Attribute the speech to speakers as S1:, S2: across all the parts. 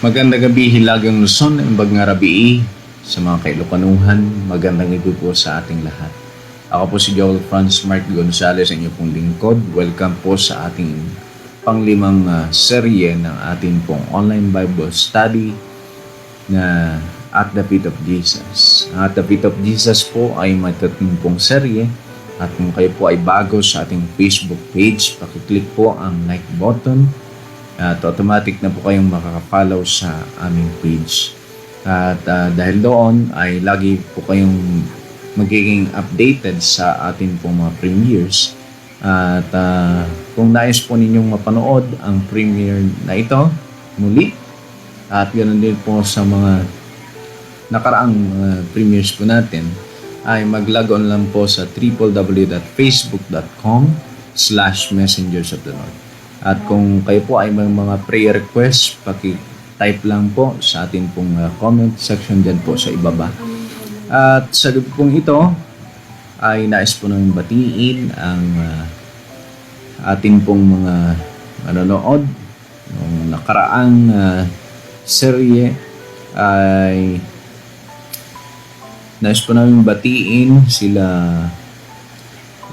S1: Magandang gabi, Hilagang Luzon, imbag nga rabii sa mga kailokanuhan. Magandang gabi po sa ating lahat. Ako po si Joel Franz Mark Gonzalez, ang inyong pong lingkod. Welcome po sa ating panglimang serye ng ating pong online Bible study na At the Feet of Jesus. At the Feet of Jesus po ay may tatlong pong serye. At kung kayo po ay bago sa ating Facebook page, pakiclick po ang like button at automatic na po kayong makaka-follow sa aming page. At dahil doon ay lagi po kayong magiging updated sa ating pong mga premieres. At kung nais po ninyong mapanood ang premiere na ito muli, at ganoon din po sa mga nakaraang premieres po natin, ay mag-log on lang po sa www.facebook.com/messengers of the Lord. At kung kayo po ay may mga prayer requests, paki-type lang po sa ating pong comment section dyan po sa ibaba. At sa gabi pong ito, ay nais po nang batiin ang ating pong mga manonood. Nung nakaraang serye ay nais po namin batiin sila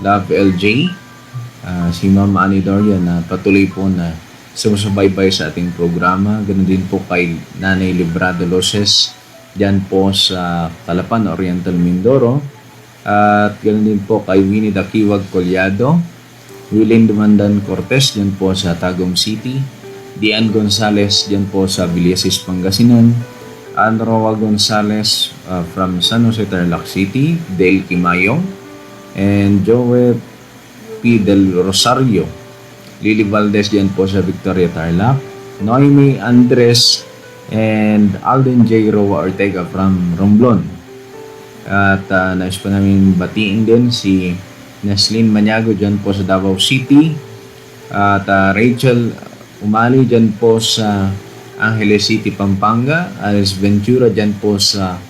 S1: Love LJ, si Ma'am Annie Doria na patuloy po na sumusubaybay sa ating programa. Ganun din po kay Nanay Librado Loses dyan po sa Calapan, Oriental, Mindoro. At ganun din po kay Winnie Dakiwag Collado, Willing Dumandan Cortez dyan po sa Tagum City, Dian Gonzales dyan po sa Villasis, Pangasinan, Anroa Gonzales from San Jose, Tarlac City, Dale Kimayong, and Joel P. Del Rosario, Lily Valdez dyan po sa Victoria, Tarlac, Noemi Andres, and Alden J. Roa Ortega from Romblon. At nais pa namin batiin din si Neslin Maniago dyan po sa Davao City, at Rachel Umali dyan po sa Angeles City, Pampanga, Alice Ventura dyan po sa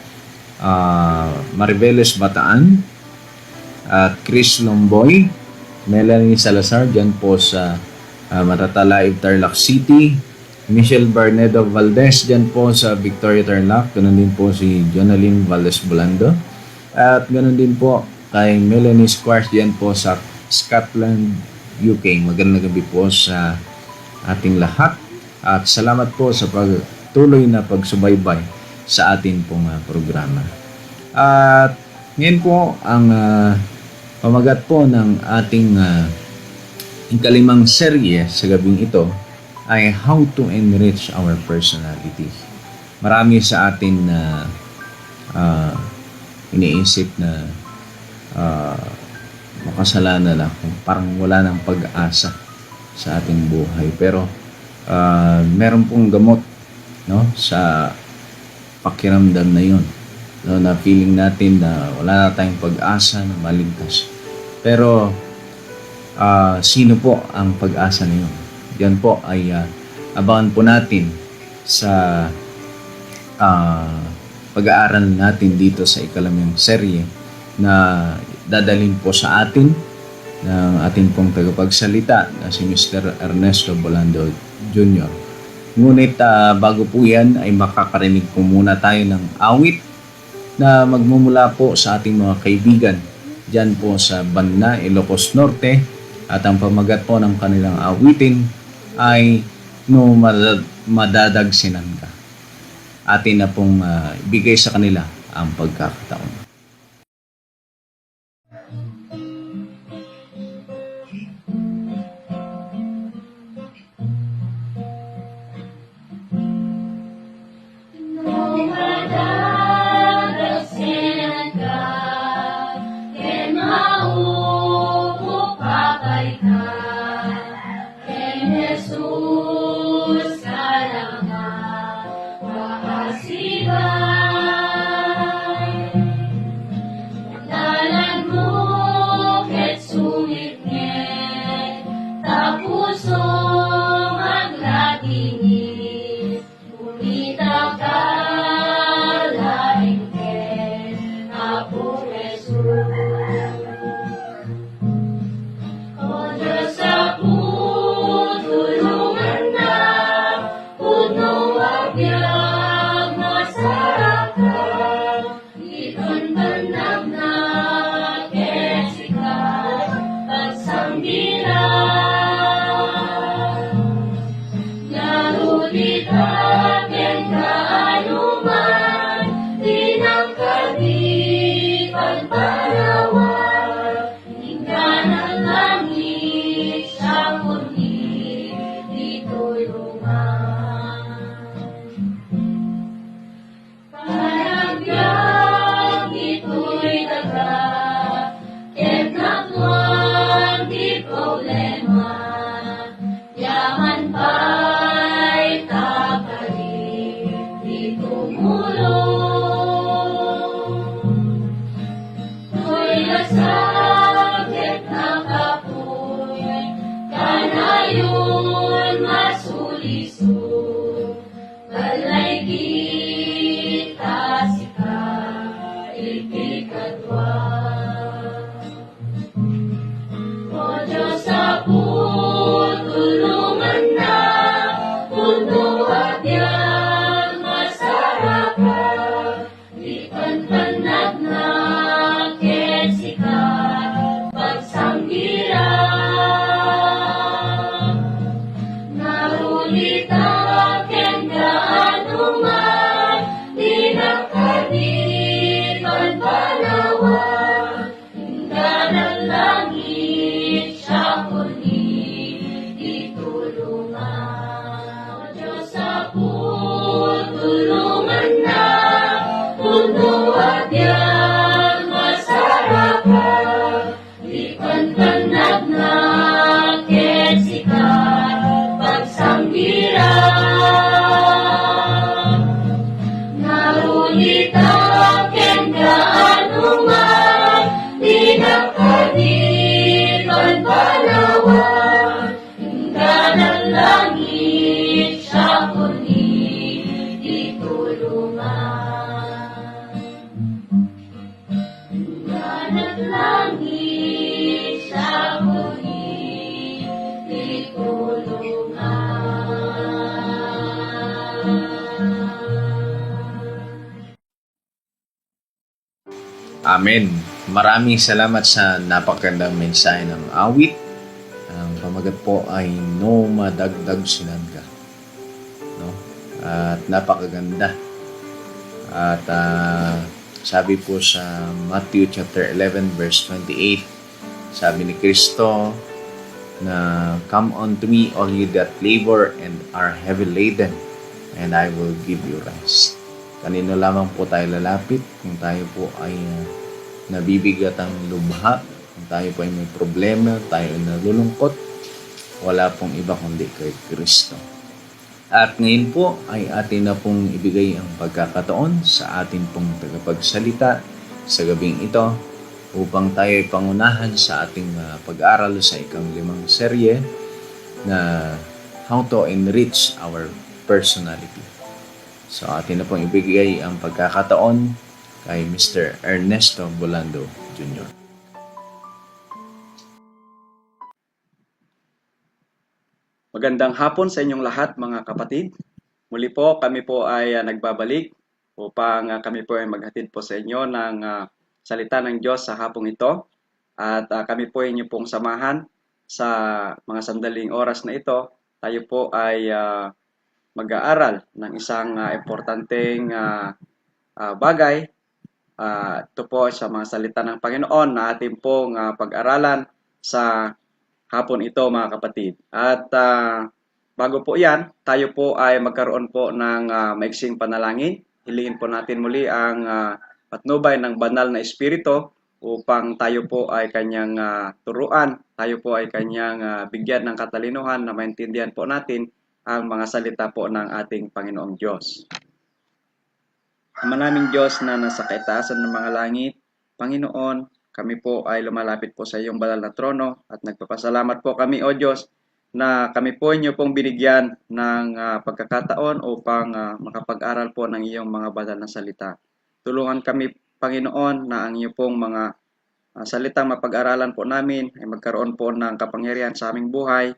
S1: Maribeles, Bataan, at Chris Lomboy, Melanie Salazar dyan po sa Matatalaib, Tarlac City, Michelle Barnedo Valdez dyan po sa Victoria, Tarlac, ganoon din po si Jonaline Valdez Bolando, at ganoon din po kay Melanie Squares dyan po sa Scotland, UK. Magandang gabi po sa ating lahat at salamat po sa pagtuloy na pagsubaybay sa ating pong programa. At ngayon po ang pamagat po ng ating ikalimang serye sa gabing ito ay How to Enrich Our Personality. Marami sa atin na iniisip na makasalanan na kung parang wala ng pag-asa sa ating buhay. Pero meron pong gamot, no, sa pakiramdam na yun. No, na feeling natin na wala na tayong pag-asa na maligtas. Pero sino po ang pag-asa na yun? Yan po ay abangan po natin sa pag-aaral natin dito sa ikalimang serye na dadalhin po sa atin ng ating pong tagapagsalita na si Mr. Ernesto Bolando Jr. Ngunit bago po yan ay makakarinig po muna tayo ng awit na magmumula po sa ating mga kaibigan dyan po sa Banna, Ilocos Norte, at ang pamagat po ng kanilang awitin ay No Madadagsinan Ka. Atin na pong ibigay sa kanila ang pagkakataon.
S2: Oh, Diyos
S1: Amen. Maraming salamat sa napakagandang mensahe ng awit. Ang pamagat po ay No Madagdag Sinangga. No? At napakaganda. At sabi po sa Matthew chapter 11 verse 28, sabi ni Kristo na come unto me all you that labor and are heavy laden, and I will give you rest. Kanino lamang po tayo lalapit kung tayo po ay nabibigat ang lubha, kung tayo po ay may problema, tayo ay nalulungkot, wala pong iba kundi kay Kristo. At ngayon po ay atin na pong ibigay ang pagkakataon sa atin pong tagapagsalita sa gabing ito upang tayo ay pangunahan sa ating pag-aaral sa ika-5 serye na How to Enrich Our Personality. So atin na pong ibigay ang pagkakataon kay Mr. Ernesto Bolando Jr.
S2: Magandang hapon sa inyong lahat mga kapatid. Muli po kami po ay nagbabalik upang kami po ay maghatid po sa inyo ng salita ng Diyos sa hapong ito. At kami po ay inyo pong samahan sa mga sandaling oras na ito. Tayo po ay mag-aaral ng isang importanteng bagay. Ito po sa mga salita ng Panginoon na ating pong pag-aralan sa hapon ito mga kapatid. At bago po yan, tayo po ay magkaroon po ng maiksing panalangin. Hilingin po natin muli ang patnubay ng banal na espiritu upang tayo po ay kanyang turuan, tayo po ay kanyang bigyan ng katalinuhan na maintindihan po natin ang mga salita po ng ating Panginoong Diyos. Ama naming Diyos na nasa kaitaasan ng mga langit, Panginoon, kami po ay lumalapit po sa iyong banal na trono at nagpapasalamat po kami, O Diyos, na kami po inyo pong binigyan ng pagkakataon upang makapag-aral po ng iyong mga banal na salita. Tulungan kami, Panginoon, na ang iyong pong mga salitang mapag-aralan po namin ay magkaroon po ng kapangyarihan sa aming buhay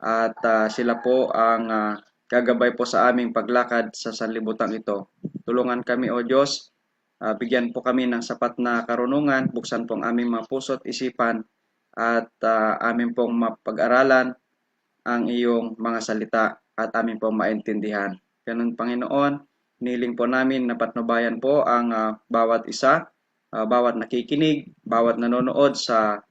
S2: at sila po ang gagabay po sa aming paglakad sa sanlibutan ito. Tulungan kami, O Diyos, bigyan po kami ng sapat na karunungan, buksan po ang aming mga puso at isipan at amin pong mapag-aralan ang iyong mga salita at amin pong maintindihan. Ganun, Panginoon, niling po namin na patnubayan po ang bawat isa, bawat nakikinig, bawat nanonood sa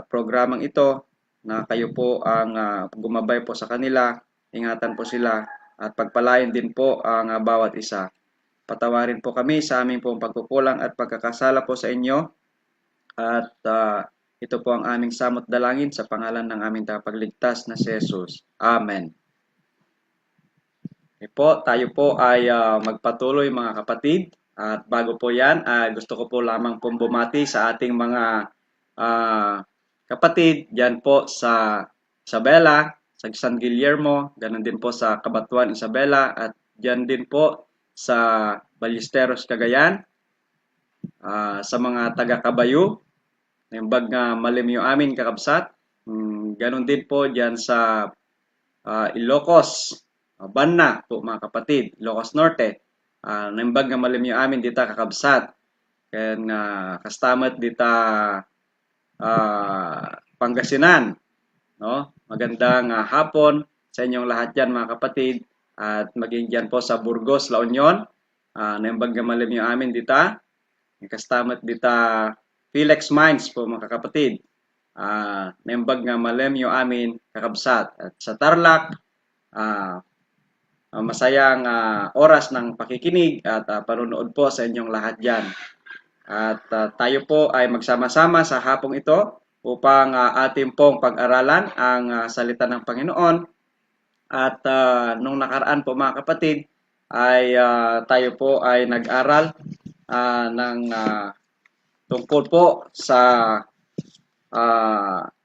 S2: programang ito, na kayo po ang gumabay po sa kanila, ingatan po sila, at pagpalain din po ang bawat isa. Patawarin po kami sa aming pong pagkukulang at pagkakasala po sa inyo, at ito po ang aming samot dalangin sa pangalan ng aming tagapagligtas na si Jesus. Amen. Okay po, tayo po ay magpatuloy mga kapatid. At bago po yan, gusto ko po lamang pong bumati sa ating mga kapatid dyan po sa Isabela, sa San Guillermo, ganun din po sa Cabatuan, Isabela, at dyan din po sa Ballesteros, Cagayan, sa mga taga-Kabayo, yung bag nga malim yung amin kakabsat. Ganun din po dyan sa Ilocos, Banna po mga kapatid, Ilocos Norte. Naimbag nga malim yung amin dita kakabsat. Kaya kastamat dita Pangasinan. No? Magandang hapon sa inyong lahat dyan mga kapatid. At maging dyan po sa Burgos, La Union. Naimbag nga malim yung amin dita. Kastamat dita Felix Mines po mga kapatid. Naimbag nga malim yung amin kakabsat. At sa Tarlac, masayang oras ng pakikinig at panunood po sa inyong lahat dyan. At tayo po ay magsama-sama sa hapong ito upang ating pong pag-aralan ang salita ng Panginoon. At nung nakaraan po mga kapatid, ay tayo po ay nag-aral ng tungkol po sa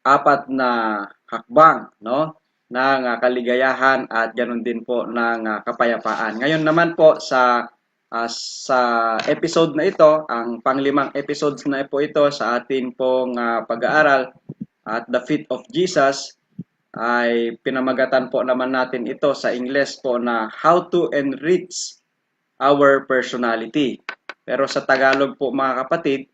S2: apat na hakbang, no, ng kaligayahan at ganoon din po ng kapayapaan. Ngayon naman po sa episode na ito, ang panglimang episodes na po ito sa atin pong pag-aaral at The Feet of Jesus, ay pinamagatan po naman natin ito sa Ingles po na How to Enrich Our Personality. Pero sa Tagalog po mga kapatid,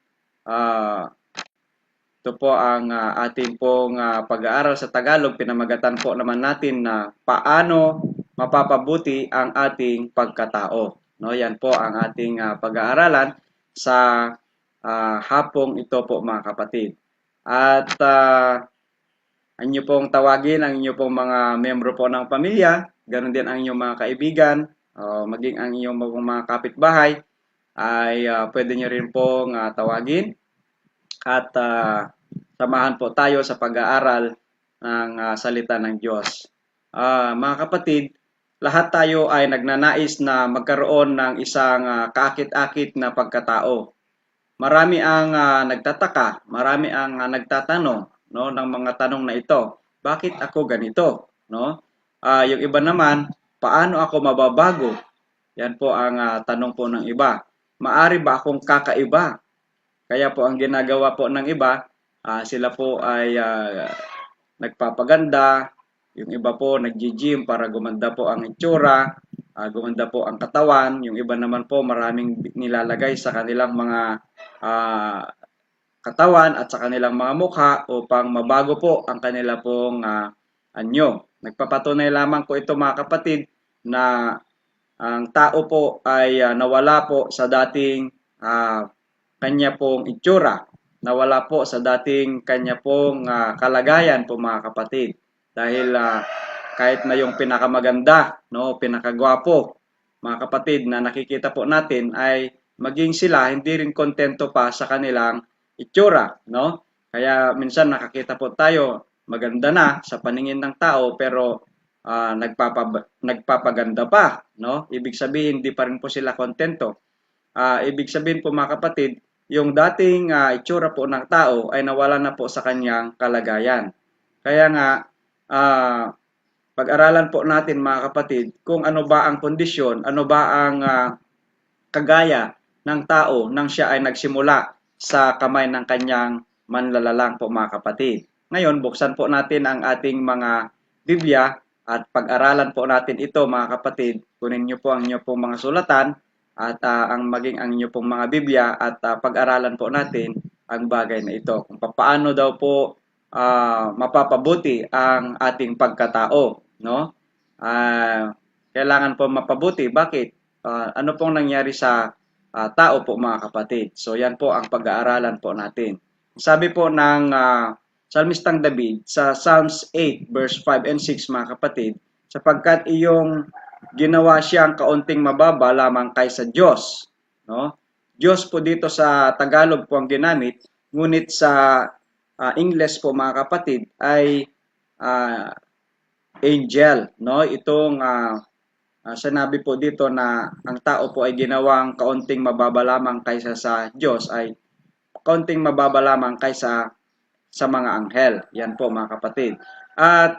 S2: ito po ang ating pong pag-aaral sa Tagalog. Pinamagatan po naman natin na paano mapapabuti ang ating pagkatao. No, yan po ang ating pag-aaralan sa hapong ito po mga kapatid. At ang inyo pong tawagin ang inyo pong mga membro po ng pamilya, ganoon din ang inyong mga kaibigan, maging ang inyong mga kapitbahay, ay pwede nyo rin pong tawagin at samahan po tayo sa pag-aaral ng salita ng Diyos. Mga kapatid, lahat tayo ay nagnanais na magkaroon ng isang kaakit-akit na pagkatao. Marami ang nagtataka, marami ang nagtatanong, no, ng mga tanong na ito. Bakit ako ganito, no? Yung iba naman, paano ako mababago? Yan po ang tanong po ng iba. Maari ba akong kakaiba? Kaya po ang ginagawa po ng iba, sila po ay nagpapaganda, yung iba po nag-gym para gumanda po ang itsura, gumanda po ang katawan, yung iba naman po maraming nilalagay sa kanilang mga katawan at sa kanilang mga mukha upang mabago po ang kanila pong anyo. Nagpapatunay lamang po ito mga kapatid na ang tao po ay nawala po sa dating kanya pong itsura, nawala po sa dating kanya pong kalagayan po mga kapatid. Dahil kahit na yung pinakamaganda, no, pinakagwapo, mga kapatid, na nakikita po natin ay maging sila hindi rin kontento pa sa kanilang itsura, no? Kaya minsan nakakita po tayo maganda na sa paningin ng tao pero nagpapaganda pa, no? Ibig sabihin hindi pa rin po sila kontento. Ibig sabihin po mga kapatid, yung dating itsura po ng tao ay nawala na po sa kanyang kalagayan. Kaya nga pag-aralan po natin mga kapatid kung ano ba ang kondisyon, ano ba ang kagaya ng tao nang siya ay nagsimula sa kamay ng kanyang manlalalang po mga kapatid. Ngayon, buksan po natin ang ating mga Biblia at pag-aralan po natin ito mga kapatid. Kunin niyo po ang inyo pong mga sulatan at ang maging ang inyo pong mga Biblia at pag-aralan po natin ang bagay na ito. Kung paano daw po mapapabuti ang ating pagkatao, no? Kailangan po mapabuti. Bakit? Ano pong nangyari sa tao po mga kapatid? So yan po ang pag-aaralan po natin. Sabi po ng Salmistang David sa Psalms 8 verse 5 and 6 mga kapatid, sapagkat iyong ginawa siyang kaunting mababa lamang kaysa Diyos, no? Diyos po dito sa Tagalog po ang ginamit, ngunit sa English po mga kapatid ay uh, angel, no? Itong sinabi po dito na ang tao po ay ginawang kaunting mababa lamang kaysa sa Diyos ay kaunting mababa lamang kaysa sa mga anghel. Yan po mga kapatid. At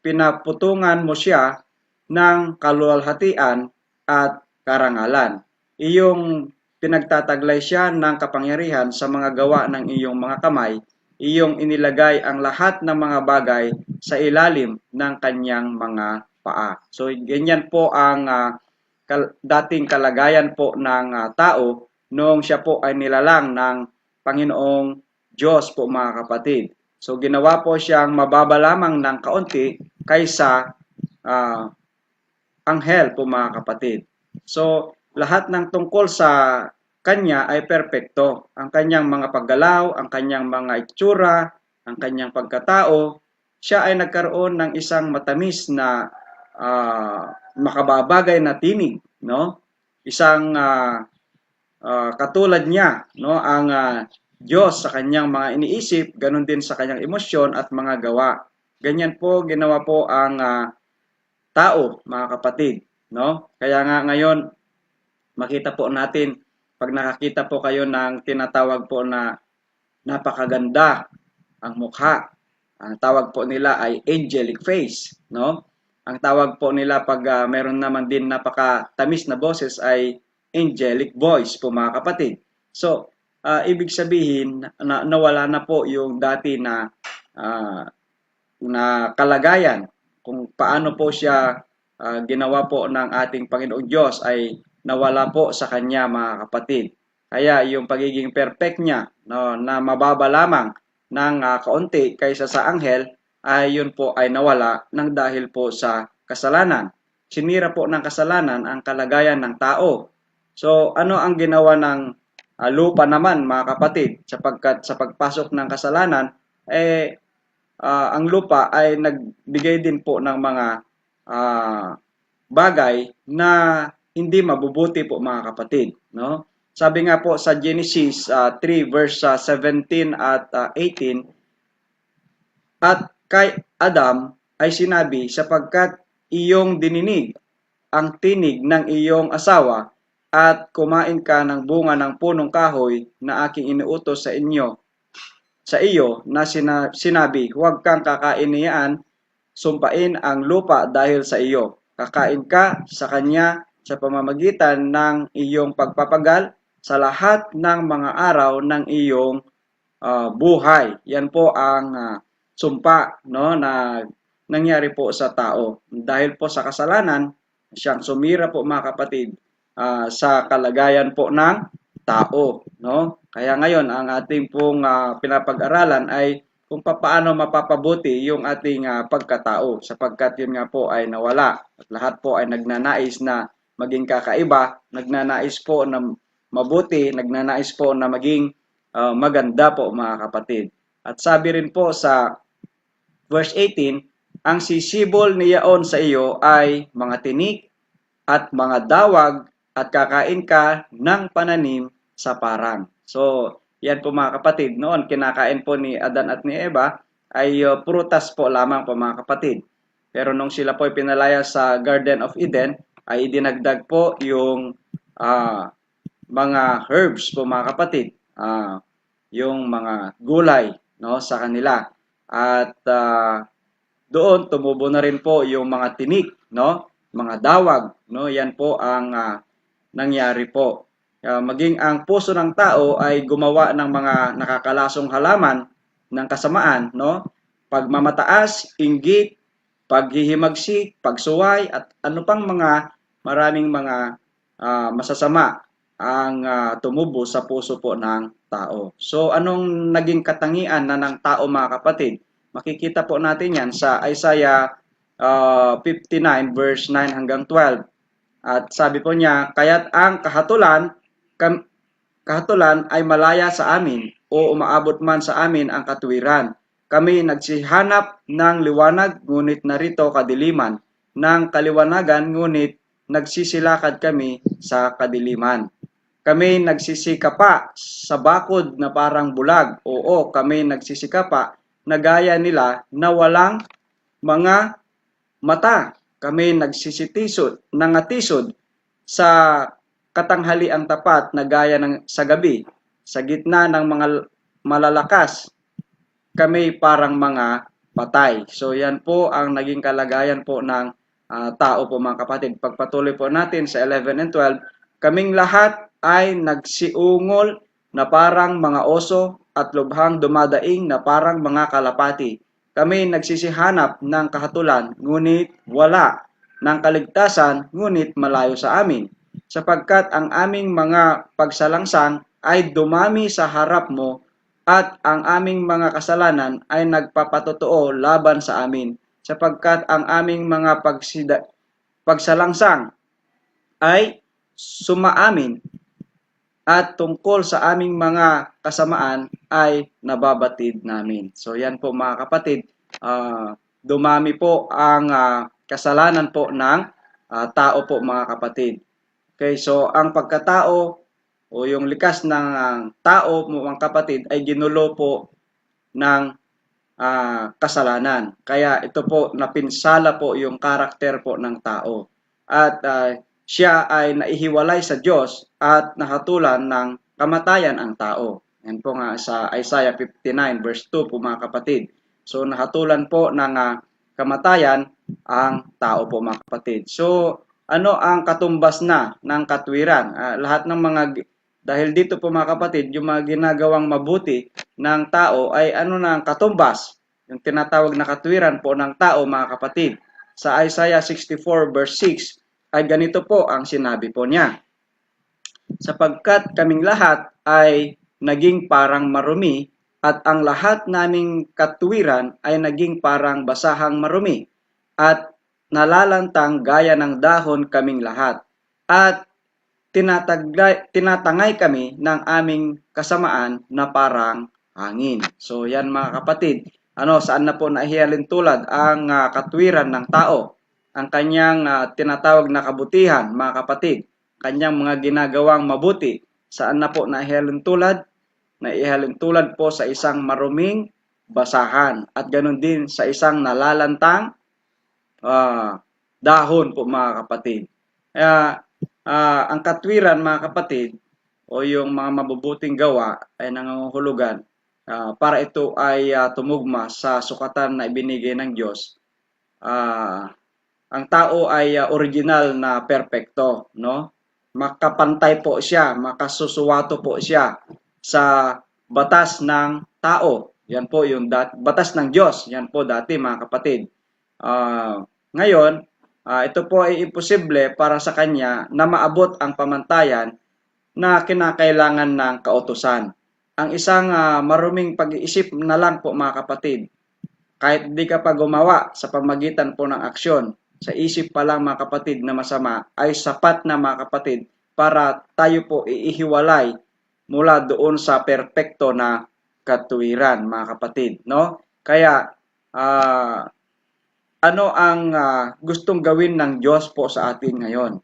S2: pinaputungan mo siya ng kaluwalhatian at karangalan. Iyong pinagtataglay siya ng kapangyarihan sa mga gawa ng iyong mga kamay. Iyong inilagay ang lahat ng mga bagay sa ilalim ng kanyang mga paa. So ganyan po ang dating kalagayan po ng tao noong siya po ay nilalang ng Panginoong Diyos po mga kapatid. So ginawa po siyang mababa lamang ng kaunti kaysa anghel po mga kapatid. So lahat ng tungkol sa kanya ay perpekto. Ang kanyang mga paggalaw, ang kanyang mga itsura, ang kanyang pagkatao, siya ay nagkaroon ng isang matamis na makababagay na tinig, no? Isang katulad niya, no, ang Diyos sa kanyang mga iniisip, ganun din sa kanyang emosyon at mga gawa. Ganyan po ginawa po ang tao, mga kapatid, no? Kaya nga ngayon makita po natin pag nakakita po kayo ng tinatawag po na napakaganda ang mukha. Ang tawag po nila ay angelic face, no? Ang tawag po nila pag meron naman din napakatamis na boses ay angelic voice po mga kapatid. So, ibig sabihin na nawala na po yung dati na kalagayan kung paano po siya ginawa po ng ating Panginoong Diyos ay nawala po sa kanya mga kapatid. Kaya yung pagiging perfect niya no, na mababa lamang ng kaunti kaysa sa anghel ay yun po ay nawala ng dahil po sa kasalanan. Sinira po ng kasalanan ang kalagayan ng tao. So ano ang ginawa ng lupa naman mga kapatid sapagkat sa pagpasok ng kasalanan ang lupa ay nagbigay din po ng mga bagay na hindi mabubuti po mga kapatid, no? Sabi nga po sa Genesis 3 verse 17 at 18, at kay Adam ay sinabi, sapagkat iyong dininig ang tinig ng iyong asawa at kumain ka ng bunga ng punong kahoy na aking inuutos sa iyo na sinabi, huwag kang kakain niyan, sumpain ang lupa dahil sa iyo. Kakain ka sa kanya sa pamamagitan ng iyong pagpapagal sa lahat ng mga araw ng iyong buhay. Yan po ang sumpa, no, na nangyari po sa tao. Dahil po sa kasalanan, siyang sumira po mga kapatid sa kalagayan po ng tao, no? Kaya ngayon ang ating pong pinapag-aralan ay kung paano mapapabuti yung ating pagkatao sapagkat yun nga po ay nawala at lahat po ay nagnanais na maging kakaiba, nagnanais po na mabuti, nagnanais po na maging maganda po mga kapatid. At sabi rin po sa verse 18, ang sisibol niyaon sa iyo ay mga tinik at mga dawag at kakain ka ng pananim sa parang. So, yan po mga kapatid, noon kinakain po ni Adan at ni Eva ay prutas po lamang po mga kapatid. Pero nung sila po ay pinalaya sa Garden of Eden, ay dinagdag po yung mga herbs po mga kapatid, yung mga gulay no sa kanila. At doon tumubo na rin po yung mga tinik, no, mga dawag, no, yan po ang nangyari po. Maging ang puso ng tao ay gumawa ng mga nakakalasong halaman ng kasamaan, no? Pagmamataas, inggit, paghihimagsik, pagsuway at ano pang mga maraming mga masasama ang tumubo sa puso po ng tao. So anong naging katangian na ng tao mga kapatid? Makikita po natin yan sa Isaiah 59 verse 9 hanggang 12. At sabi po niya, kaya't ang kahatulan ay malaya sa amin o umaabot man sa amin ang katuwiran. Kami nagsihanap ng liwanag ngunit narito kadiliman, ng kaliwanagan ngunit nagsisilakad kami sa kadiliman. Kami nagsisikapa sa bakod na parang bulag. Oo, kami nagsisikapa na gaya nila na walang mga mata. Kami nagsisitisod, nangatisod sa katanghaliang tapat na gaya ng sa gabi. Sa gitna ng mga malalakas, kami parang mga patay. So yan po ang naging kalagayan po ng tao po mga kapatid. Pagpatuloy po natin sa 11 and 12, kaming lahat ay nagsiungol na parang mga oso at lubhang dumadaing na parang mga kalapati. Kami nagsisihanap ng kahatulan, ngunit wala, ng kaligtasan, ngunit malayo sa amin. Sapagkat ang aming mga pagsalangsang ay dumami sa harap mo at ang aming mga kasalanan ay nagpapatotoo laban sa amin. Sapagkat ang aming mga pagsalangsang ay sumaamin at tungkol sa aming mga kasamaan ay nababatid namin. So yan po mga kapatid, dumami po ang kasalanan po ng tao po mga kapatid. Okay, so ang pagkatao o yung likas ng tao mga kapatid ay ginulo po ng kasalanan. Kaya ito po napinsala po yung karakter po ng tao. At siya ay naihiwalay sa Diyos at nahatulan ng kamatayan ang tao. Yan po nga sa Isaiah 59 verse 2 po mga kapatid. So nahatulan po ng kamatayan ang tao po mga kapatid. So ano ang katumbas na ng katwiran? Lahat ng mga, dahil dito po mga kapatid, yung mga ginagawang mabuti ng tao ay ano na ang katumbas, yung tinatawag na katwiran po ng tao mga kapatid. Sa Isaiah 64 verse 6, ay ganito po ang sinabi po niya. Sapagkat kaming lahat ay naging parang marumi at ang lahat naming katuwiran ay naging parang basahang marumi at nalalantang gaya ng dahon kaming lahat at tinatangay kami ng aming kasamaan na parang hangin. So yan mga kapatid, saan na po nahihalin tulad ang katwiran ng tao, ang kanyang tinatawag na kabutihan, mga kapatid, kanyang mga ginagawang mabuti, saan na po nahihalin tulad? Nahihalin tulad po sa isang maruming basahan at ganoon din sa isang nalalantang dahon po mga kapatid. Ang katwiran mga kapatid o yung mga mabubuting gawa ay nangangahulugan para ito ay tumugma sa sukatan na ibinigay ng Diyos. Ang tao ay original na perpekto, no? Makapantay po siya, makasusuwato po siya sa batas ng tao. Yan po yung batas ng Diyos. Yan po dati mga kapatid. Ngayon, ito po ay imposible para sa kanya na maabot ang pamantayan na kinakailangan ng kautusan. Ang isang maruming pag-iisip na lang po mga kapatid, kahit di ka pa gumawa sa pamagitan po ng aksyon, sa isip pa lang mga kapatid na masama, ay sapat na mga kapatid para tayo po iihiwalay mula doon sa perpekto na katuwiran mga kapatid. No? Kaya, ano ang gustong gawin ng Diyos po sa atin ngayon?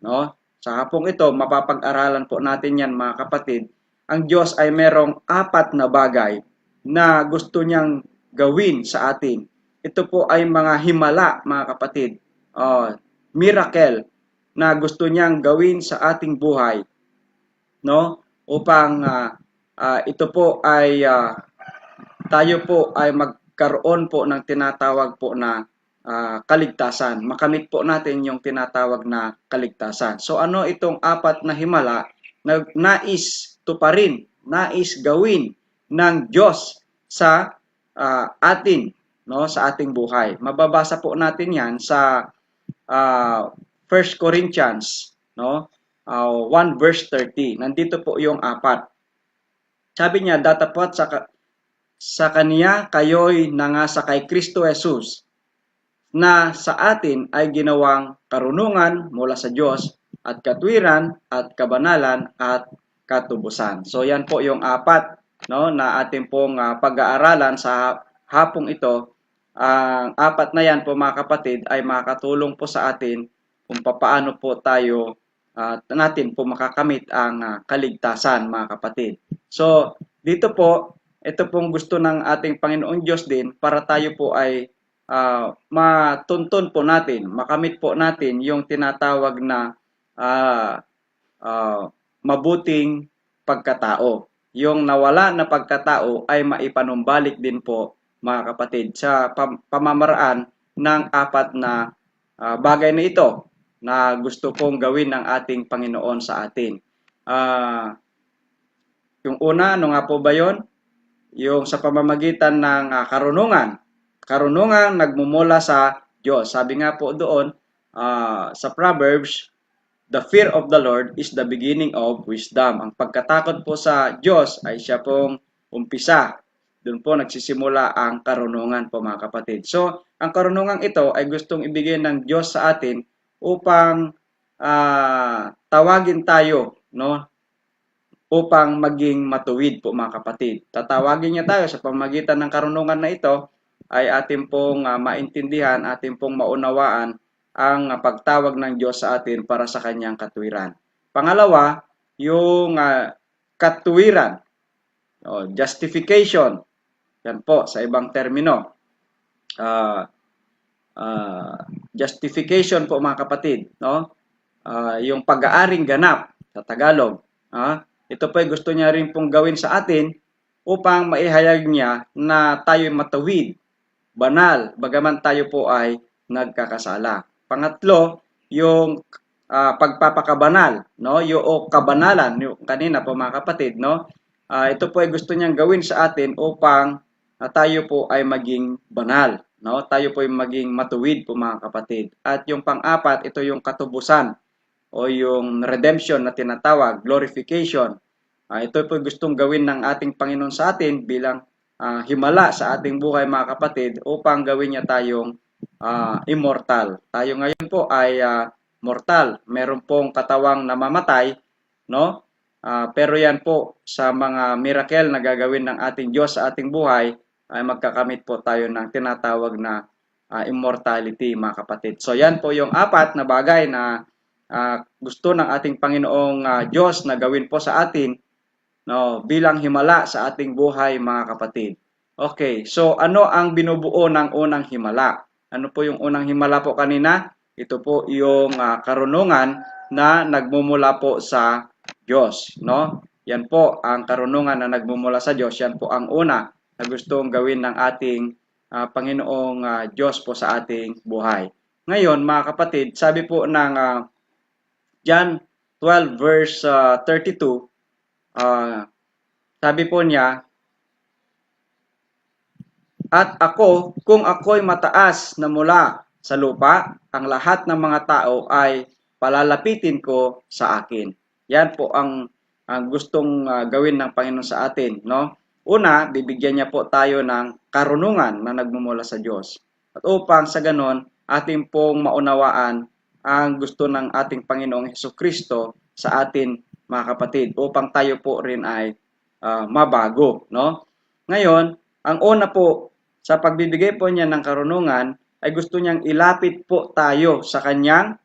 S2: No? Sa hapong ito, mapapag-aralan po natin yan mga kapatid. Ang Diyos ay merong 4 na bagay na gusto niyang gawin sa atin. Ito po ay mga himala mga kapatid. Miracle na gusto niyang gawin sa ating buhay. No? Upang ito po ay tayo po ay magkaroon po ng tinatawag po na kaligtasan. Makamit po natin yung tinatawag na kaligtasan. So ano itong 4 na himala na nais tuparin, nais gawin ng Diyos sa atin, no, sa ating buhay. Mababasa po natin 'yan sa 1 Corinthians, no? 1 verse 30. Nandito po yung apat. Sabi niya, datapwat sa kaniya kayo'y nangasa kay Kristo Jesus na sa atin ay ginawang karunungan mula sa Diyos at katwiran at kabanalan at katubusan. So yan po yung apat, no, na ating pong pag-aaralan sa hapong ito. Ang apat na yan po mga kapatid ay makakatulong po sa atin kung paano po tayo natin po makakamit ang kaligtasan mga kapatid. So dito po, ito pong gusto ng ating Panginoon Diyos din para tayo po ay matuntun po natin, makamit po natin yung tinatawag na mabuting pagkatao. Yung nawala na pagkatao ay maipanumbalik din po mga kapatid sa pamamaraan ng apat na bagay na ito na gusto pong gawin ng ating Panginoon sa atin. Yung una, ano nga po ba yun? Yung sa pamamagitan ng karunungan. Karunungan nagmumula sa Diyos. Sabi nga po doon sa Proverbs, the fear of the Lord is the beginning of wisdom. Ang pagkatakot po sa Diyos ay siya pong umpisa. Doon po nagsisimula ang karunungan po mga kapatid. So, ang karunungan ito ay gustong ibigay ng Diyos sa atin upang tawagin tayo, no? Upang maging matuwid po mga kapatid. Tatawagin niya tayo sa pamamagitan ng karunungan na ito ay atin pong maintindihan, atin pong maunawaan ang pagtawag ng Diyos sa atin para sa kanyang katwiran. Pangalawa, yung katwiran, justification. Yan po, sa ibang termino. Justification po mga kapatid. No? Yung pag-aaring ganap sa Tagalog. Ito po ay gusto niya rin pong gawin sa atin upang maihayag niya na tayo matuwid, banal, bagaman tayo po ay nagkakasala. Pangatlo, yung pagpapakabanal, no? Yung kabanalan, yung kanina po mga kapatid, no? Ito po ay gusto niyang gawin sa atin upang tayo po ay maging banal, no? Tayo po ay maging matuwid po mga kapatid. At yung pang-apat, ito yung katubusan o yung redemption na tinatawag, glorification. Ito po gustong gawin ng ating Panginoon sa atin bilang himala sa ating buhay mga kapatid upang gawin niya tayong immortal. Tayo ngayon po ay mortal. Meron pong katawang namamatay, no? Pero yan po sa mga miracle na gagawin ng ating Diyos sa ating buhay ay magkakamit po tayo ng tinatawag na immortality mga kapatid. So yan po yung apat na bagay na gusto ng ating Panginoong Diyos na gawin po sa atin, no, bilang himala sa ating buhay mga kapatid. Okay, so ano ang binubuo ng unang himala? Ano po yung unang himala po kanina? Ito po yung karunungan na nagmumula po sa Diyos, no? Yan po ang karunungan na nagmumula sa Diyos. Yan po ang una na gustong gawin ng ating Panginoong Diyos po sa ating buhay. Ngayon, mga kapatid, sabi po ng John 12 verse 32, sabi po niya, at ako, kung ako'y mataas na mula sa lupa, ang lahat ng mga tao ay palalapitin ko sa akin. Yan po ang gustong gawin ng Panginoon sa atin, no? Una, bibigyan niya po tayo ng karunungan na nagmumula sa Diyos. At upang sa ganon, ating pong maunawaan ang gusto ng ating Panginoong Hesukristo sa atin mga kapatid, upang tayo po rin ay mabago, no? Ngayon, ang una po sa pagbibigay po niya ng karunungan ay gusto niyang ilapit po tayo sa kanyang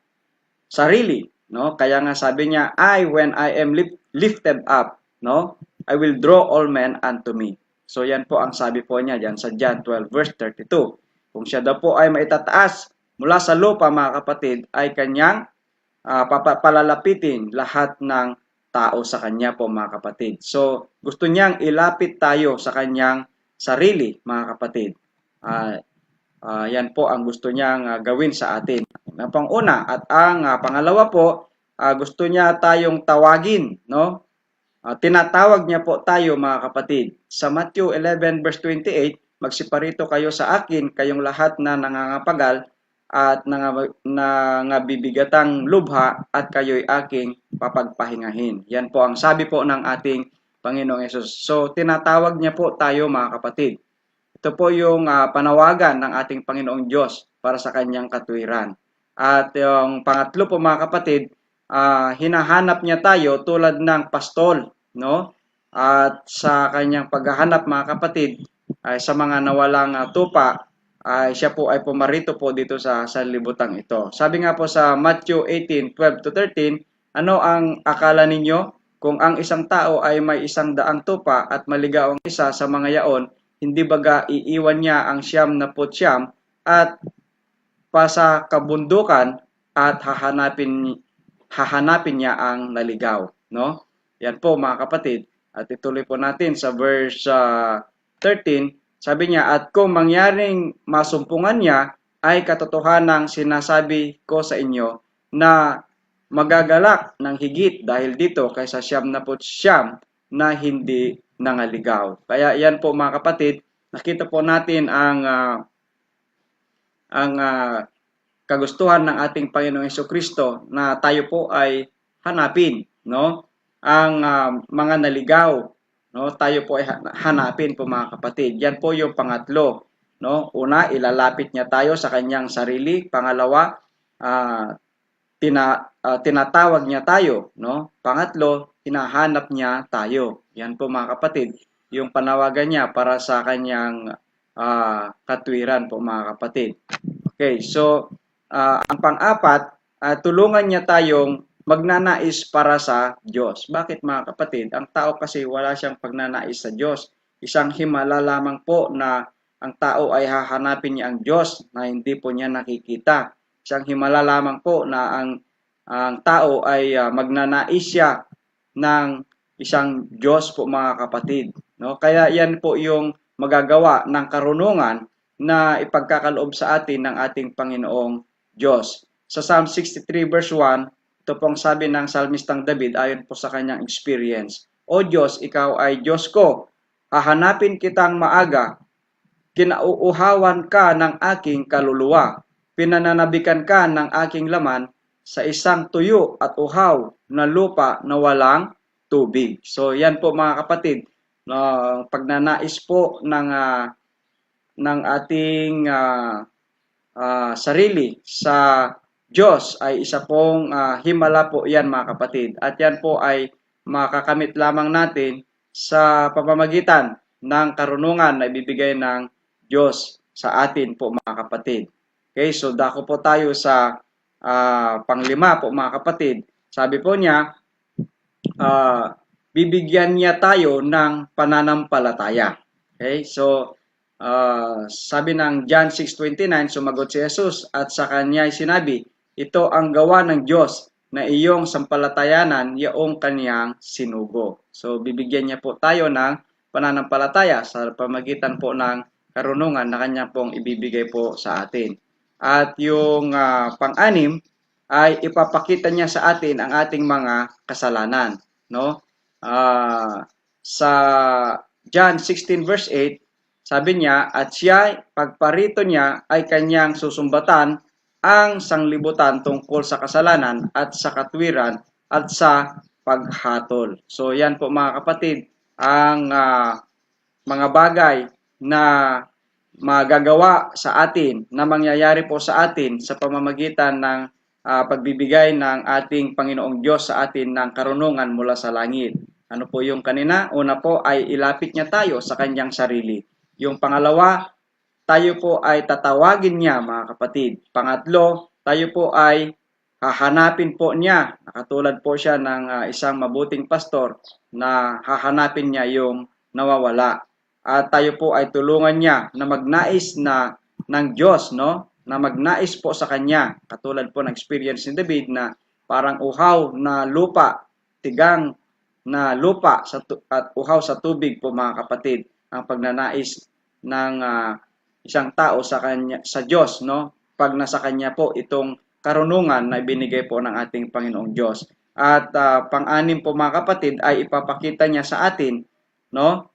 S2: sarili, no? Kaya nga sabi niya, when I am lifted up, no, I will draw all men unto me. So yan po ang sabi po niya diyan sa John 12 verse 32. Kung siya daw po ay maitataas mula sa lupa mga kapatid, ay kanyang palalapitin lahat ng tao sa kanya po mga kapatid. So gusto niyang ilapit tayo sa kanyang sarili mga kapatid. Yan po ang gusto niyang gawin sa atin. Ang panguna at ang pangalawa po, gusto niya tayong tawagin, no? Tinatawag niya po tayo mga kapatid. Sa Matthew 11 verse 28, magsiparito kayo sa akin, kayong lahat na nangangapagal at nangabibigatang lubha, at kayo'y aking papagpahingahin. Yan po ang sabi po ng ating Panginoong Yesus. So, tinatawag niya po tayo mga kapatid. Ito po yung panawagan ng ating Panginoong Diyos para sa kanyang katwiran. At yung pangatlo po mga kapatid, hinahanap niya tayo tulad ng pastol, no? At sa kanyang paghahanap mga kapatid, ay sa mga nawalang tupa, ay siya po ay pumarito po dito sa sanlibutan ito. Sabi nga po sa Matthew 18:12-13, ano ang akala ninyo? Kung ang isang tao ay may 100 tupa at maligaw ang isa sa mga yaon, hindi baga iiwan niya ang 99 at pa sa kabundukan at hahanapin niya ang naligaw, no? Yan po mga kapatid. At ituloy po natin sa verse 13. Sabi niya, at kung mangyaring masumpungan niya, ay katotohanang sinasabi ko sa inyo na magagalak ng higit dahil dito kaysa 99 na hindi nangaligaw. Kaya yan po mga kapatid, nakita po natin ang kagustuhan ng ating Panginoong Hesukristo na tayo po ay hanapin, no? Ang mga naligaw, no? Tayo po ay hanapin po mga kapatid. Yan po yung pangatlo, no? Una, ilalapit niya tayo sa kanyang sarili. Pangalawa, tinatawag niya tayo, no? Pangatlo, hinahanap niya tayo. Yan po mga kapatid, yung panawagan niya para sa kanyang katwiran po mga kapatid. Okay, so ang pang-apat, tulungan niya tayong magnanais para sa Diyos. Bakit mga kapatid? Ang tao kasi wala siyang pagnanais sa Diyos. Isang himala lamang po na ang tao ay hahanapin niya ang Diyos na hindi po niya nakikita. Isang himala lamang po na ang tao ay magnanais siya ng isang Diyos po mga kapatid. No? Kaya yan po yung magagawa ng karunungan na ipagkakaloob sa atin ng ating Panginoong Diyos. Sa Psalm 63 verse 1, ito pong sabi ng Salmistang David ayon po sa kanyang experience. O Diyos, ikaw ay Diyos ko. Hahanapin kitang maaga. Kinauuhawan ka ng aking kaluluwa. Pinananabikan ka ng aking laman sa isang tuyo at uhaw na lupa na walang tubig. So yan po mga kapatid, pagnanais po ng ating sarili sa Diyos ay isa pong himala po yan mga kapatid. At yan po ay makakamit lamang natin sa pamamagitan ng karunungan na ibibigay ng Diyos sa atin po mga kapatid. Okay, so dako po tayo sa panglima po mga kapatid. Sabi po niya, bibigyan niya tayo ng pananampalataya. Okay, so sabi ng John 6:29, sumagot si Jesus at sa kanya ay sinabi, ito ang gawa ng Diyos na iyong sampalatayanan yaong kaniyang sinugo. So bibigyan niya po tayo ng pananampalataya sa pamagitan po ng karunungan na kanya pong ibibigay po sa atin. At yung pang-anim ay ipapakita niya sa atin ang ating mga kasalanan, no? Sa John 16 verse 8, sabi niya, at siya, pagparito niya ay kanyang susumbatan ang sanglibutan tungkol sa kasalanan at sa katwiran at sa paghatol. So yan po mga kapatid, ang mga bagay na magagawa sa atin, na mangyayari po sa atin sa pamamagitan ng pagbibigay ng ating Panginoong Diyos sa atin ng karunungan mula sa langit. Ano po yung kanina? Una po ay ilapit niya tayo sa kanyang sarili. Yung pangalawa, tayo po ay tatawagin niya mga kapatid. Pangatlo, tayo po ay hahanapin po niya. Nakatulad po siya ng isang mabuting pastor na hahanapin niya yung nawawala. At tayo po ay tulungan niya na magnais ng Diyos, no? Na magnais po sa kanya. Katulad po ng experience ni David na parang uhaw na lupa, tigang na lupa at uhaw sa tubig po mga kapatid. Ang pagnanais ng isang tao sa kanya, sa Diyos, no? Pag nasa kanya po itong karunungan na ibinigay po ng ating Panginoong Diyos. At pang-anim po mga kapatid ay ipapakita niya sa atin, no?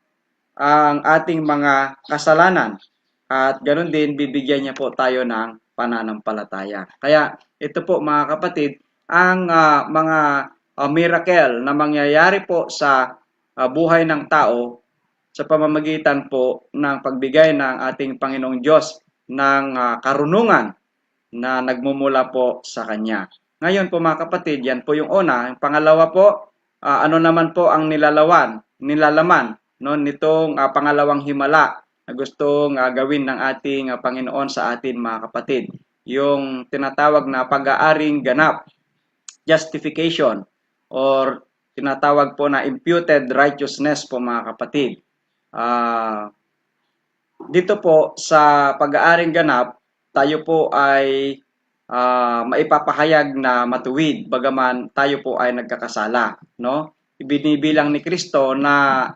S2: Ang ating mga kasalanan. At ganoon din bibigyan niya po tayo ng pananampalataya. Kaya ito po mga kapatid, ang mga miracle na mangyayari po sa buhay ng tao sa pamamagitan po ng pagbigay ng ating Panginoong Diyos ng karunungan na nagmumula po sa Kanya. Ngayon po mga kapatid, yan po yung una. Yung pangalawa po, ano naman po ang nilalaman no, nitong pangalawang himala na gustong gawin ng ating Panginoon sa atin mga kapatid. Yung tinatawag na pag-aaring ganap, justification, or tinatawag po na imputed righteousness po mga kapatid. Dito po sa pag-aaring ganap, tayo po ay maipapahayag na matuwid bagaman tayo po ay nagkakasala, no? Ibinibilang ni Kristo na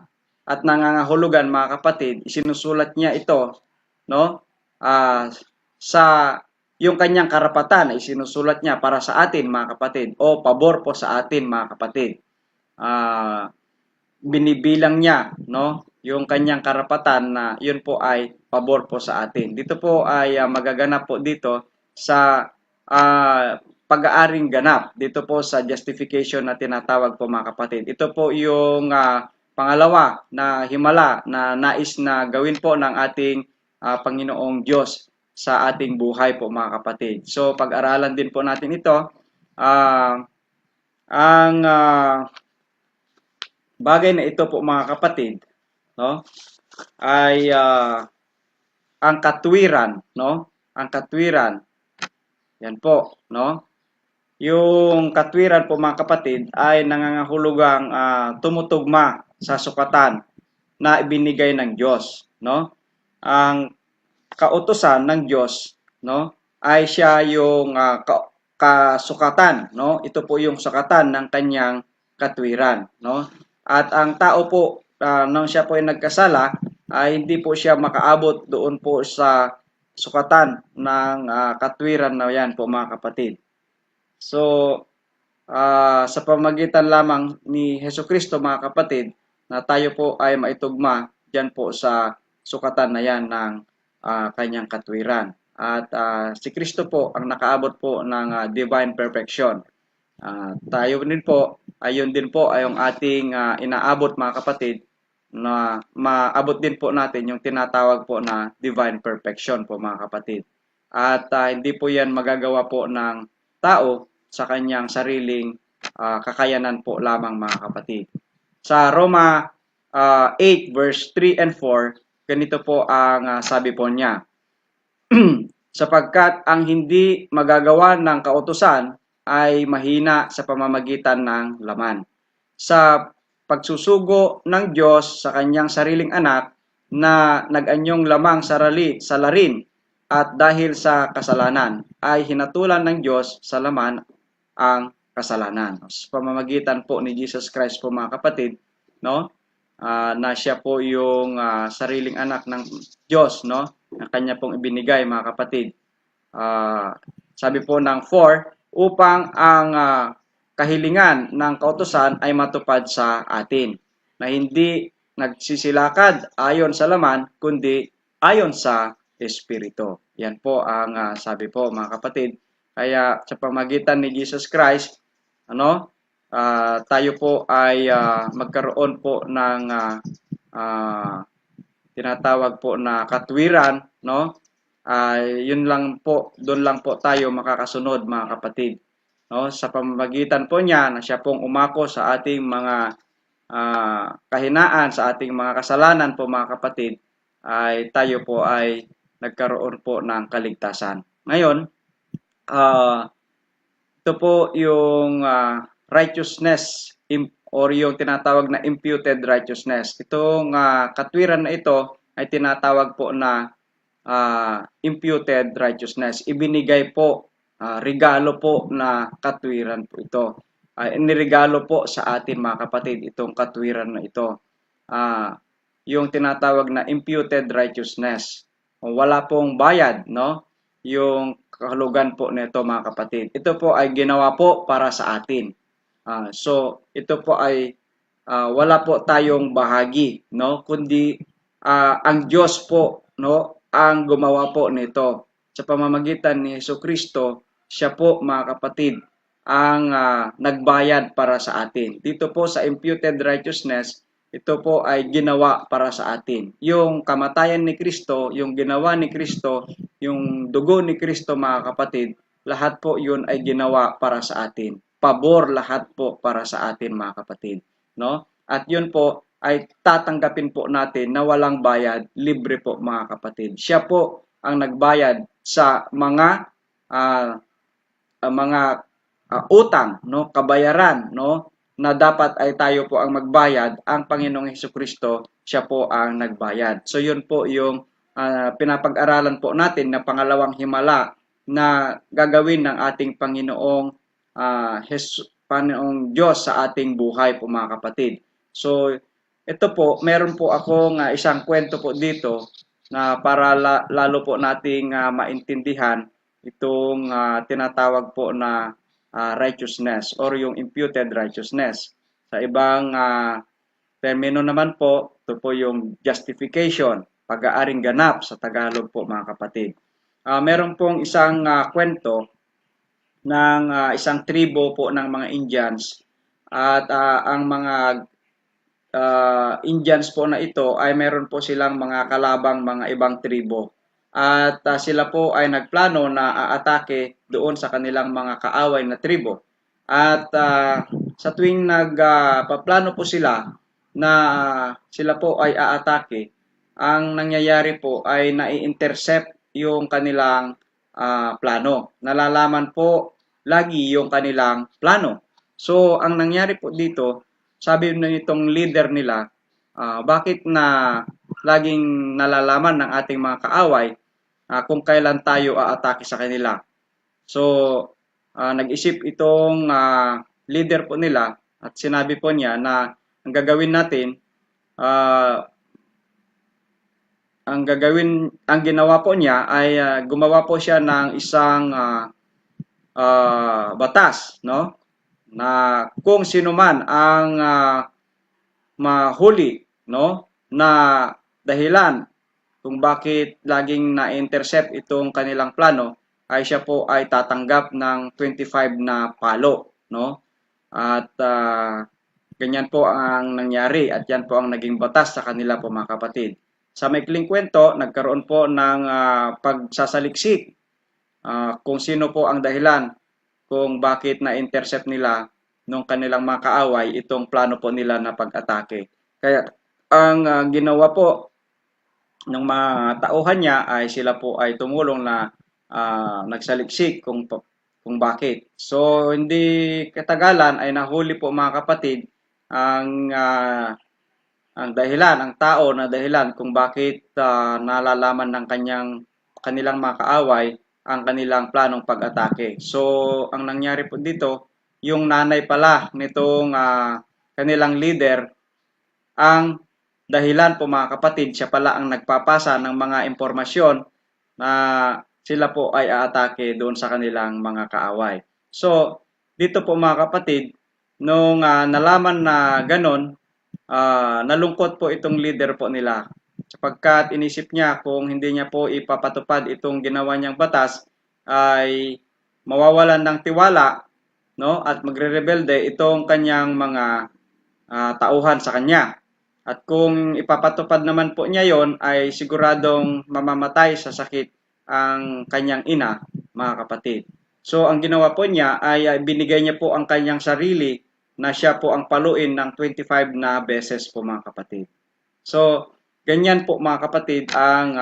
S2: at nangangahulugan mga kapatid, isinusulat niya ito, no? Sa yung kanyang karapatan ay isinusulat niya para sa atin mga kapatid o pabor po sa atin mga kapatid. Binibilang niya, no, yung kanyang karapatan na yun po ay pabor po sa atin. Dito po ay magaganap po dito sa pag-aaring ganap. Dito po sa justification na tinatawag po mga kapatid. Ito po yung pangalawa na himala na nais na gawin po ng ating Panginoong Diyos sa ating buhay po mga kapatid. So pag-aralan din po natin ito. Ang bagay na ito po mga kapatid, no, ay ang katwiran, no? Ang katwiran. Yan po, no? Yung katwiran po mga kapatid ay nangangahulugang tumutugma sa sukatan na ibinigay ng Diyos, no? Ang kautusan ng Diyos, no, ay siya yung kasukatan, no? Ito po yung sukatan ng kanyang katwiran, no? At ang tao po nang siya po ay nagkasala ay hindi po siya makaabot doon po sa sukatan ng katwiran na yan po mga kapatid. So sa pamagitan lamang ni Hesukristo mga kapatid na tayo po ay maitugma diyan po sa sukatan na yan ng kanyang katwiran. At si Kristo po ang nakaabot po ng divine perfection. Tayo din po, ayun din po ay yung ating inaabot mga kapatid na maabot din po natin yung tinatawag po na divine perfection po mga kapatid. At hindi po yan magagawa po ng tao sa kanyang sariling kakayanan po lamang mga kapatid. Sa Roma 8 verse 3 and 4, ganito po ang sabi po niya. Sapagkat ang hindi magagawa ng kautusan ay mahina sa pamamagitan ng laman. Sa pagsusugo ng Diyos sa kanyang sariling anak na nag-anyong lamang salarin at dahil sa kasalanan ay hinatulan ng Diyos sa laman ang kasalanan. Sa pamamagitan po ni Jesus Christ po mga kapatid, no? Na siya po yung sariling anak ng Diyos, no? Na kanya pong ibinigay mga kapatid. Sabi po ng 4, upang ang kahilingan ng kautusan ay matupad sa atin, na hindi nagsisilakad ayon sa laman, kundi ayon sa Espiritu. Yan po ang sabi po mga kapatid. Kaya sa pamagitan ni Jesus Christ, tayo po ay magkaroon po ng tinatawag po na katwiran, no? Yun lang po, doon lang po tayo makakasunod mga kapatid, no? Sa pamamagitan po niya na siya pong umako sa ating mga kahinaan, sa ating mga kasalanan po mga kapatid, ay tayo po ay nagkaroon po ng kaligtasan. Ngayon, ito po yung righteousness or yung tinatawag na imputed righteousness. Itong katwiran na ito ay tinatawag po na imputed righteousness. Ibinigay po, regalo po na katwiran po ito. Iniregalo po sa atin mga kapatid itong katwiran na ito. Yung tinatawag na imputed righteousness. Wala pong bayad, no? Yung kahulugan po nito mga kapatid. Ito po ay ginawa po para sa atin. So ito po ay wala po tayong bahagi, no? Kundi ang Diyos po, no, ang gumawa po nito. Sa pamamagitan ni Hesukristo, siya po mga kapatid ang nagbayad para sa atin. Dito po sa imputed righteousness, ito po ay ginawa para sa atin. Yung kamatayan ni Kristo, yung ginawa ni Kristo, yung dugo ni Kristo mga kapatid, lahat po yun ay ginawa para sa atin. Pabor lahat po para sa atin mga kapatid. No? At yun po ay tatanggapin po natin na walang bayad, libre po mga kapatid. Siya po ang nagbayad sa mga utang, no, kabayaran, no, na dapat ay tayo po ang magbayad. Ang Panginoong Hesukristo, siya po ang nagbayad. So yun po yung pinapag-aralan po natin na pangalawang himala na gagawin ng ating Panginoong Diyos sa ating buhay po mga kapatid. So ito po, meron po akong isang kwento po dito na para lalo po nating maintindihan itong tinatawag po na righteousness or yung imputed righteousness. Sa ibang termino naman po, ito po yung justification, pag-aaring ganap sa Tagalog po mga kapatid. Meron pong isang kwento ng isang tribo po ng mga Indians at ang mga Indians po na ito ay meron po silang mga kalabang mga ibang tribo. At sila po ay nagplano na aatake doon sa kanilang mga kaaway na tribo. At sa tuwing nagpaplano po sila na sila po ay aatake, ang nangyayari po ay nai-intercept yung kanilang plano. Nalalaman po lagi yung kanilang plano. So, ang nangyari po dito, sabi nitong leader nila, bakit na laging nalalaman ng ating mga kaaway kung kailan tayo aatake sa kanila. So, nag-isip itong leader po nila at sinabi po niya na ang gagawin natin, ang ginawa po niya ay gumawa po siya ng isang batas, no? Na kung sino man ang mahuli, no, na dahilan kung bakit laging na-intercept itong kanilang plano ay siya po ay tatanggap ng 25 na palo, no? At ganyan po ang nangyari at yan po ang naging batas sa kanila po mga kapatid. Sa maikling kwento, nagkaroon po ng pagsasaliksik kung sino po ang dahilan kung bakit na-intercept nila nung kanilang mga kaaway itong plano po nila na pag-atake. Kaya ang ginawa po ng mga tauhan niya ay sila po ay tumulong na nagsaliksik kung bakit. So hindi katagalan ay nahuli po mga kapatid ang dahilan, ang tao na dahilan kung bakit nalalaman ng kanilang mga kaaway ang kanilang planong pag-atake. So, ang nangyari po dito, yung nanay pala nitong kanilang leader, ang dahilan po mga kapatid, siya pala ang nagpapasa ng mga impormasyon na sila po ay aatake doon sa kanilang mga kaaway. So, dito po mga kapatid, nung nalaman na ganon, nalungkot po itong leader po nila sapagkat inisip niya kung hindi niya po ipapatupad itong ginawa niyang batas ay mawawalan ng tiwala, no, at magre-rebelde itong kanyang mga tauhan sa kanya. At kung ipapatupad naman po niya yon ay siguradong mamamatay sa sakit ang kanyang ina, mga kapatid. So ang ginawa po niya ay binigay niya po ang kanyang sarili na siya po ang paluin ng 25 na beses po mga kapatid. So, ganyan po mga kapatid ang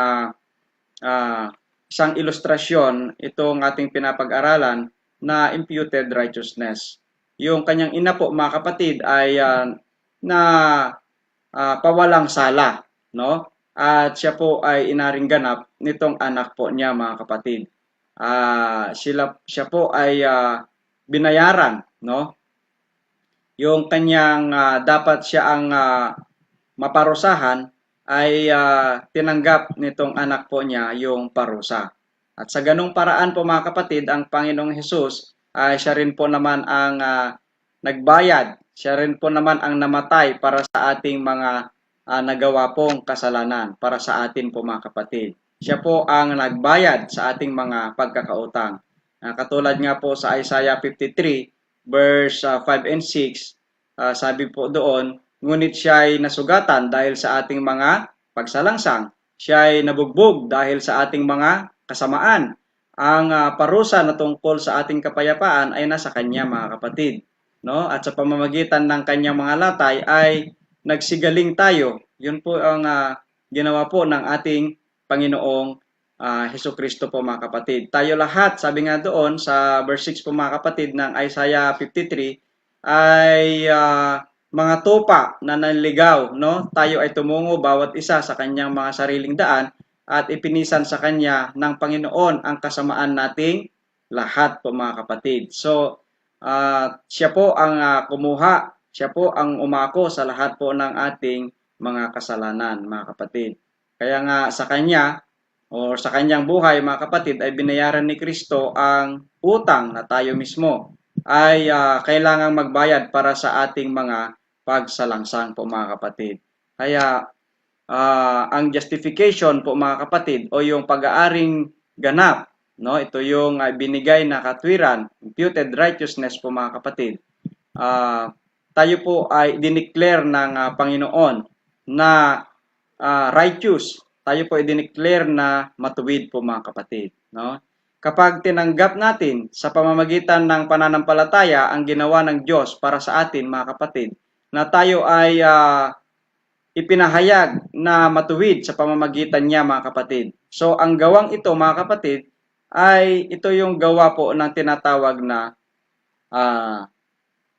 S2: isang ilustrasyon itong ating pinapag-aralan na imputed righteousness. Yung kanyang ina po mga kapatid ay na pawalang sala, no? At siya po ay inaring ganap nitong anak po niya mga kapatid. Siya po ay binayaran, no? Yung kanyang dapat siya ang maparusahan ay tinanggap nitong anak po niya yung parusa. At sa ganung paraan po mga kapatid, ang Panginoong Hesus ay siya rin po naman ang nagbayad. Siya rin po naman ang namatay para sa ating mga nagawa pong kasalanan, para sa atin po mga kapatid. Siya po ang nagbayad sa ating mga pagkakautang. Katulad nga po sa Isaiah 53, verse 5 and 6, sabi po doon, ngunit siya ay nasugatan dahil sa ating mga pagsalangsang. Siya ay nabugbog dahil sa ating mga kasamaan. Ang parusa na tungkol sa ating kapayapaan ay nasa kanya, mga kapatid. No? At sa pamamagitan ng kanyang mga latay ay nagsigaling tayo. Yun po ang ginawa po ng ating Panginoong Hesus Kristo po, mga kapatid. Tayo lahat, sabi nga doon sa verse 6 po, mga kapatid, ng Isaiah 53 ay mga tupa na nanligaw, no? Tayo ay tumungo bawat isa sa kanyang mga sariling daan at ipinisan sa kanya ng Panginoon ang kasamaan nating lahat po, mga kapatid. So, siya po ang kumuha, siya po ang umako sa lahat po ng ating mga kasalanan, mga kapatid. Kaya nga sa kanya o sa kanyang buhay, mga kapatid, ay binayaran ni Kristo ang utang na tayo mismo ay kailangang magbayad para sa ating mga pagsalangsang po, mga kapatid. Kaya ang justification po, mga kapatid, o yung pag-aaring ganap, no? Ito yung binigay na katwiran, imputed righteousness po, mga kapatid. Tayo po ay dineclare ng Panginoon na righteous. Tayo po ay dineclare na matuwid po, mga kapatid. No? Kapag tinanggap natin sa pamamagitan ng pananampalataya ang ginawa ng Diyos para sa atin, mga kapatid, na tayo ay ipinahayag na matuwid sa pamamagitan niya, mga kapatid. So, ang gawang ito, mga kapatid, ay ito yung gawa po ng tinatawag na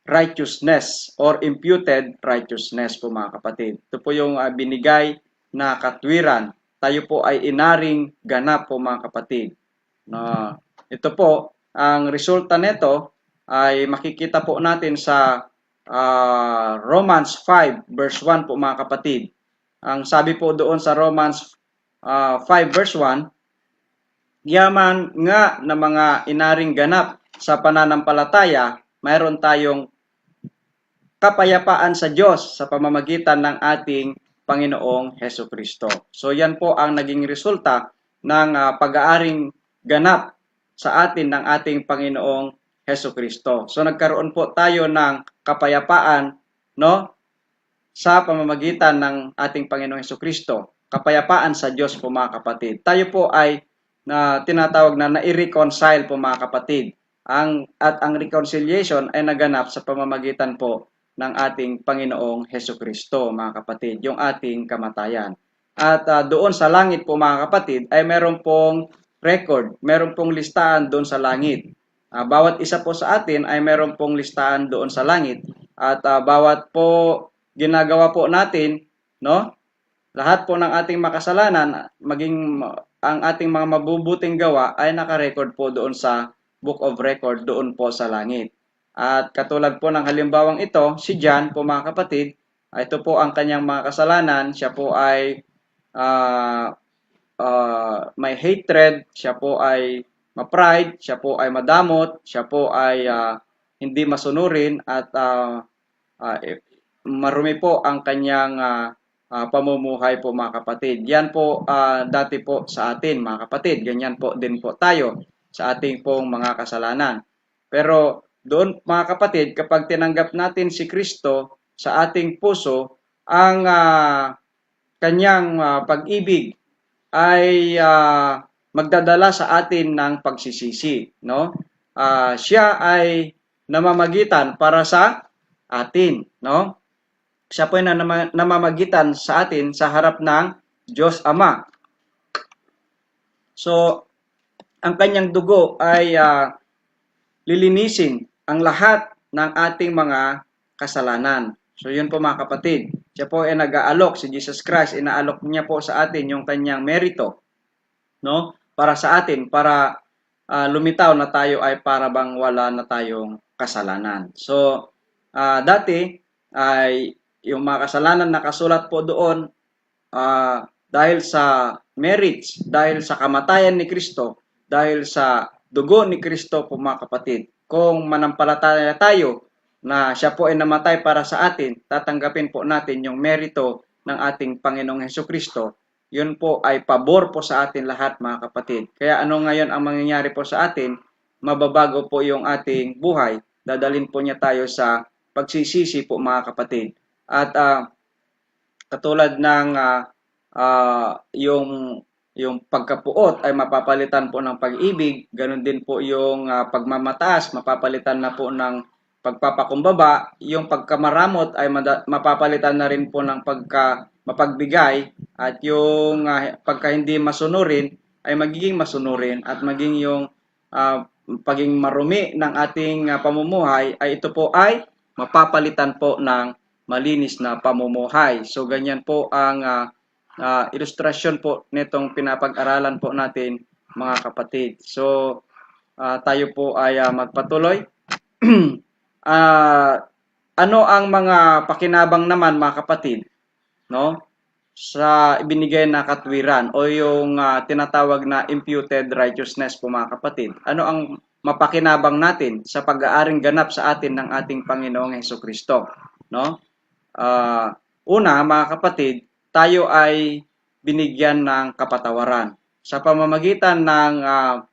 S2: righteousness or imputed righteousness po, mga kapatid. Ito po yung binigay na katwiran. Tayo po ay inaring ganap po, mga kapatid. Ito po, ang resulta nito ay makikita po natin sa Romans 5 verse 1 po, mga kapatid. Ang sabi po doon sa Romans 5 verse 1, yaman nga na mga inaring ganap sa pananampalataya, mayroon tayong kapayapaan sa Diyos sa pamamagitan ng ating Panginoong Hesus Kristo. So yan po ang naging resulta ng pag-aaring ganap sa atin ng ating Panginoong Hesus Kristo. So nagkaroon po tayo ng kapayapaan, no, sa pamamagitan ng ating Panginoong Hesus Kristo. Kapayapaan sa Diyos po, mga kapatid. Tayo po ay tinatawag na i-reconcile po, mga kapatid. Ang reconciliation ay naganap sa pamamagitan po ng ating Panginoong Hesus Kristo, mga kapatid, yung ating kamatayan. At doon sa langit po, mga kapatid, ay meron pong record, meron pong listahan doon sa langit. Bawat isa po sa atin ay meron pong listahan doon sa langit. At bawat po ginagawa po natin, no? Lahat po ng ating makasalanan, maging ang ating mga mabubuting gawa ay naka-record po doon sa Book of Record doon po sa langit. At katulad po ng halimbawang ito, si John po, mga kapatid, ito po ang kanyang mga kasalanan. Siya po ay may hatred, siya po ay ma-pride, siya po ay madamot, siya po ay hindi masunurin at marumi po ang kanyang pamumuhay po, mga kapatid. Yan po dati po sa atin, mga kapatid. Ganyan po din po tayo sa ating pong mga kasalanan. Pero doon, mga kapatid, kapag tinanggap natin si Kristo sa ating puso, ang kanyang pag-ibig ay magdadala sa atin ng pagsisisi, no? Siya ay namamagitan para sa atin, no? Siya po ay namamagitan sa atin sa harap ng Diyos Ama. So, ang kanyang dugo ay lilinisin ang lahat ng ating mga kasalanan. So yun po, mga kapatid. Siya po ay nag-aalok, si Jesus Christ, inaalok niya po sa atin yung kanyang merito, no? Para sa atin, para lumitaw na tayo ay para bang wala na tayong kasalanan. So, dati ay yung mga kasalanan nakasulat po doon dahil sa merits, dahil sa kamatayan ni Kristo, dahil sa dugo ni Kristo po, mga kapatid. Kung manampalataya tayo na siya po ay namatay para sa atin, tatanggapin po natin yung merito ng ating Panginoong Hesus Kristo. Yun po ay pabor po sa atin lahat, mga kapatid. Kaya ano ngayon ang mangyayari po sa atin? Mababago po yung ating buhay. dadalhin po niya tayo sa pagsisisi po mga kapatid. At katulad ng yung pagkapuot ay mapapalitan po ng pag-ibig, ganun din po yung pagmamataas, mapapalitan na po ng pagpapakumbaba, yung pagkamaramot ay mapapalitan na rin po ng mapagbigay, at yung pagka hindi masunurin ay magiging masunurin, at maging yung paging marumi ng ating pamumuhay ay ito po ay mapapalitan po ng malinis na pamumuhay. So ganyan po ang ilustrasyon po nitong pinapag-aralan po natin mga kapatid. So tayo po ay magpatuloy. Ano ang mga pakinabang naman mga kapatid, no? Sa ibinigay na katwiran o yung tinatawag na imputed righteousness po mga kapatid. Ano ang mapakinabang natin sa pag-aaring ganap sa atin ng ating Panginoong Hesukristo, no? Una mga kapatid, tayo ay binigyan ng kapatawaran sa pamamagitan ng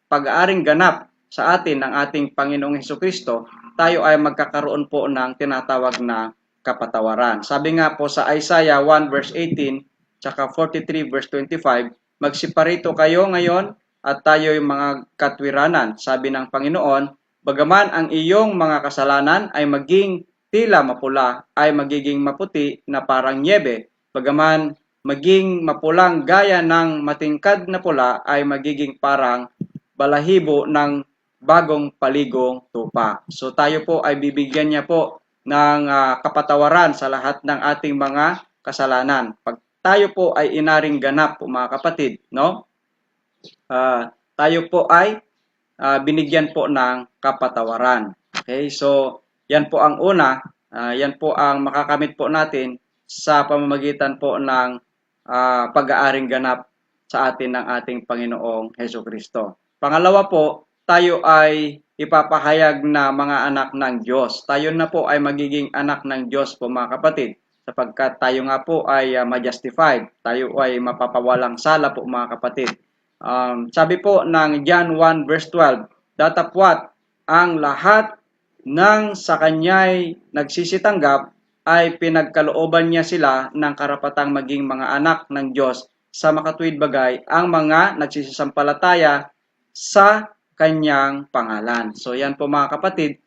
S2: pag-aaring ganap sa atin ng ating Panginoong Hesukristo. Tayo ay magkakaroon po ng tinatawag na kapatawaran. Sabi nga po sa Isaiah 1 verse 18 tsaka 43 verse 25, magsiparito kayo ngayon at tayo'y mga katwiranan. Sabi ng Panginoon, bagaman ang iyong mga kasalanan ay maging tila mapula, ay magiging maputi na parang niebe. Bagaman maging mapulang gaya ng matingkad na pula, ay magiging parang balahibo ng bagong paligong tupa. So tayo po ay bibigyan niya po ng kapatawaran sa lahat ng ating mga kasalanan. Pag tayo po ay inaring ganap po mga kapatid, no? Tayo po ay binigyan po ng kapatawaran. Okay, so yan po ang una, yan po ang makakamit po natin sa pamamagitan po ng pag-aaring ganap sa atin ng ating Panginoong Hesukristo. Pangalawa po, tayo ay ipapahayag na mga anak ng Diyos. Tayo na po ay magiging anak ng Diyos po mga kapatid, sapagkat tayo nga po ay ma-justified. Tayo ay mapapawalang sala po mga kapatid. Sabi po ng John 1 verse 12, datapwat ang lahat ng sa kanya'y nagsisitanggap ay pinagkalooban niya sila ng karapatang maging mga anak ng Diyos sa makatuwid bagay ang mga nagsisisampalataya sa kanyang pangalan. So yan po mga kapatid,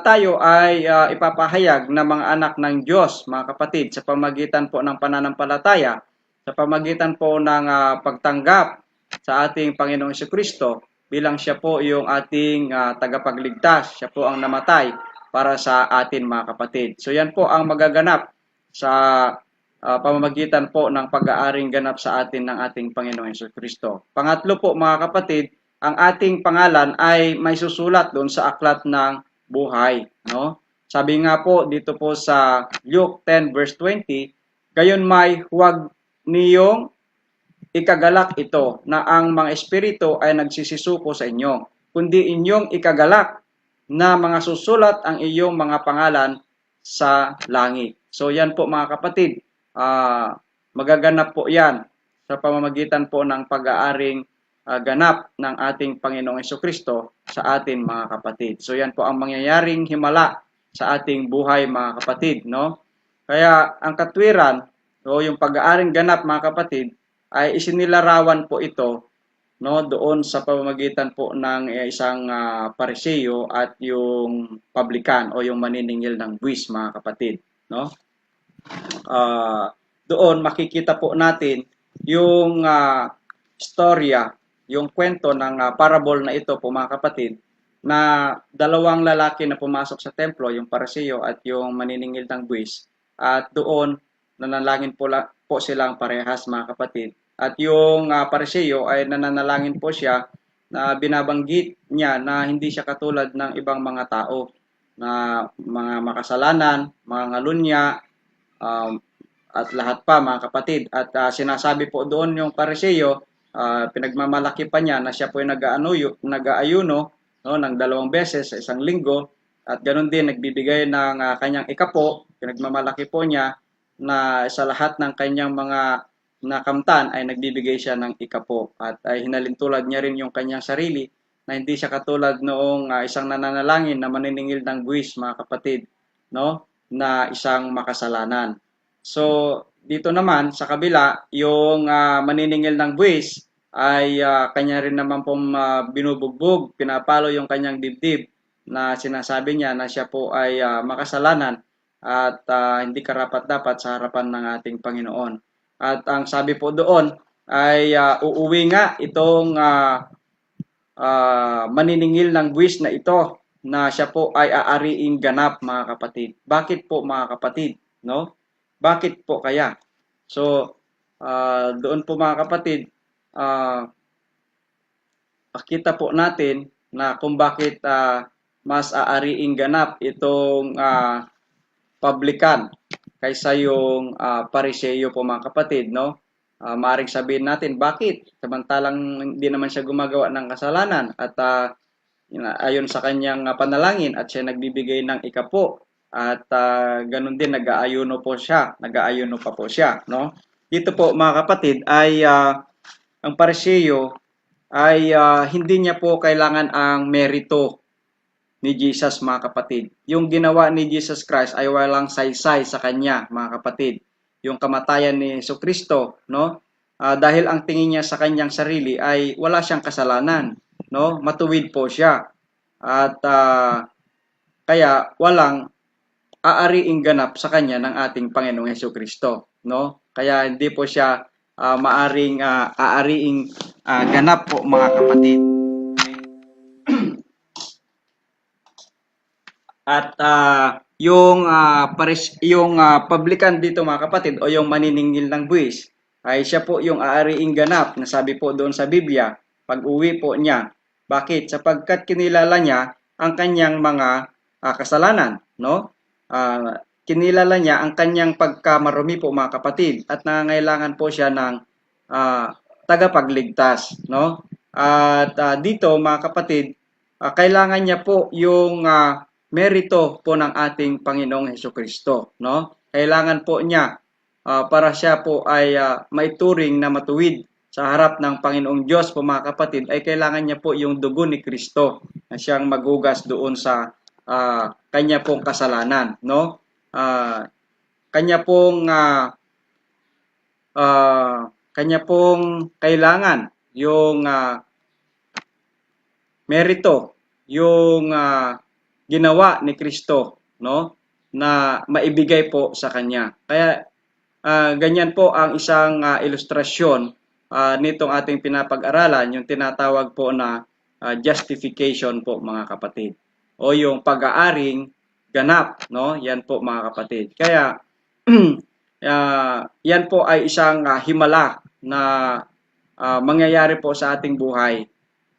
S2: tayo ay ipapahayag na mga anak ng Diyos mga kapatid sa pamagitan po ng pananampalataya, sa pamagitan po ng pagtanggap sa ating Panginoong Jesucristo bilang siya po yung ating tagapagligtas, siya po ang namatay para sa atin mga kapatid. So yan po ang magaganap sa pamamagitan po ng pag-aaring ganap sa atin ng ating Panginoong Jesucristo. Pangatlo po mga kapatid, ang ating pangalan ay may susulat doon sa aklat ng buhay, no? Sabi nga po dito po sa Luke 10 verse 20, gayon may huwag niyong ikagalak ito na ang mga espiritu ay nagsisisuko sa inyo, kundi inyong ikagalak na mga susulat ang iyong mga pangalan sa langit. So yan po mga kapatid, magaganap po yan sa pamamagitan po ng pag-aaring ganap ng ating Panginoong Hesukristo sa atin mga kapatid. So yan po ang mangyayaring himala sa ating buhay mga kapatid, no? Kaya ang katwiran o yung pag-aaring ganap mga kapatid ay isinilarawan po ito, no, doon sa pamamagitan po ng isang Pariseo at yung publican o yung maniningil ng buwis mga kapatid, no? Doon makikita po natin yung storya, yung kwento ng parable na ito po mga kapatid, na dalawang lalaki na pumasok sa templo, yung Pariseo at yung maniningil ng buwis, at doon nanalangin po silang parehas mga kapatid. At yung Pariseo ay nananalangin po siya na binabanggit niya na hindi siya katulad ng ibang mga tao na mga makasalanan, mga ngalunya, at lahat pa mga kapatid. At sinasabi po doon yung Pariseo, pinagmamalaki pa niya na siya po ay nag-aayuno, no, ng 2 beses sa isang linggo, at ganoon din nagbibigay ng kanyang ikapo. Pinagmamalaki po niya na sa lahat ng kanyang mga nakamtan ay nagbibigay siya ng ikapo, at ay hinalintulad niya rin yung kanyang sarili na hindi siya katulad noong isang nananalangin na maniningil ng buwis, mga kapatid, no? Na isang makasalanan. So, dito naman sa kabila, yung maniningil ng buwis ay kanya rin naman pong binubugbog, pinapalo yung kanyang dibdib na sinasabi niya na siya po ay makasalanan at hindi karapat-dapat sa harapan ng ating Panginoon. At ang sabi po doon ay uuwi nga itong maniningil ng buwis na ito na siya po ay aariing ganap, mga kapatid. Bakit po, mga kapatid? No? Bakit po kaya? So, doon po, mga kapatid, pakita po natin na kung bakit mas aariing ganap itong publican kaysa yung pariseyo po, mga kapatid, no? Maaring sabihin natin, bakit? Samantalang hindi naman siya gumagawa ng kasalanan at ayon sa kanyang panalangin at siya nagbibigay ng ikapo at ganun din nag-aayuno po siya, nag-aayuno pa po siya, no? Dito po, mga kapatid, ay ang pariseyo ay hindi niya po kailangan ang merito ni Jesus, mga kapatid. Yung ginawa ni Jesus Christ ay walang saysay sa kanya, mga kapatid. Yung kamatayan ni Jesucristo, no? Dahil ang tingin niya sa kanyang sarili ay wala siyang kasalanan, no? Matuwid po siya. At kaya walang aariing ganap sa kanya ng ating Panginoong Jesucristo, no? Kaya hindi po siya maaring aariing ganap po, mga kapatid. At yung publican dito, mga kapatid, o yung maniningil ng buwis ay siya po yung aariing ganap na sabi po doon sa Biblia pag uwi po niya. Bakit? Sapagkat kinilala niya ang kanyang mga kasalanan, no? Kinilala niya ang kanyang pagkamarumi po, mga kapatid, at nangangailangan po siya ng tagapagligtas, no? At dito, mga kapatid, kailangan niya po yung merito po ng ating Panginoong Hesukristo, no? Kailangan po niya para siya po ay maituring na matuwid sa harap ng Panginoong Diyos po, mga kapatid, ay kailangan niya po yung dugo ni Kristo na siyang maghugas doon sa kanya pong kasalanan, no? Kanya pong kailangan yung merito, yung ginawa ni Kristo, no, na maibigay po sa kanya. Kaya ganyan po ang isang ilustrasyon nitong ating pinapag-aralan, yung tinatawag po na justification po, mga kapatid, o yung pag-aaring ganap, no? Yan po, mga kapatid. Kaya yan po ay isang himala na mangyayari po sa ating buhay,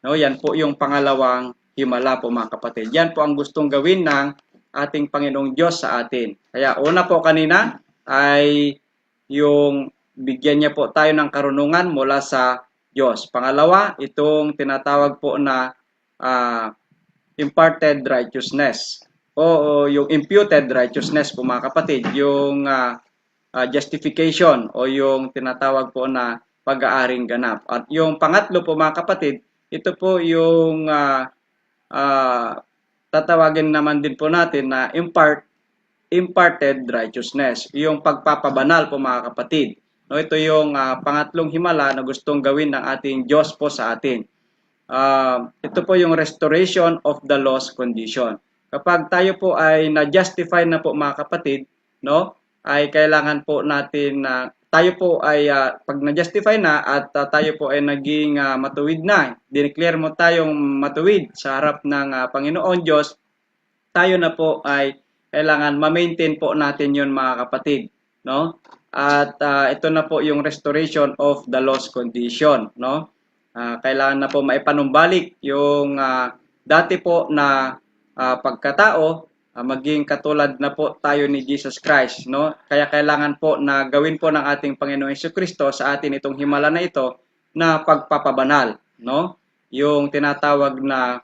S2: no? Yan po yung pangalawang himala po, mga kapatid. Yan po ang gustong gawin ng ating Panginoong Diyos sa atin. Kaya una po kanina ay yung bigyan niya po tayo ng karunungan mula sa Diyos. Pangalawa, itong tinatawag po na imparted righteousness o yung imputed righteousness po, mga kapatid. Yung justification o yung tinatawag po na pag-aaring ganap. At yung pangatlo po, mga kapatid, ito po yung tatawagin naman din po natin na imparted righteousness, yung pagpapabanal po, mga kapatid. No, ito yung pangatlong himala na gustong gawin ng ating Diyos po sa atin. Ito po yung restoration of the lost condition. Kapag tayo po ay na-justify na po, mga kapatid, no, ay kailangan po natin na tayo po ay pag na-justify na at tayo po ay naging matuwid na, dineclare mo tayong matuwid sa harap ng Panginoon Diyos, tayo na po ay kailangan ma-maintain po natin yun, mga kapatid, no? At ito na po yung restoration of the lost condition, no? Kailangan na po maipanumbalik yung dati po na pagkatao, maging katulad na po tayo ni Jesus Christ, no? Kaya kailangan po na gawin po ng ating Panginoong Jesucristo sa atin itong himala na ito na pagpapabanal, no? Yung tinatawag na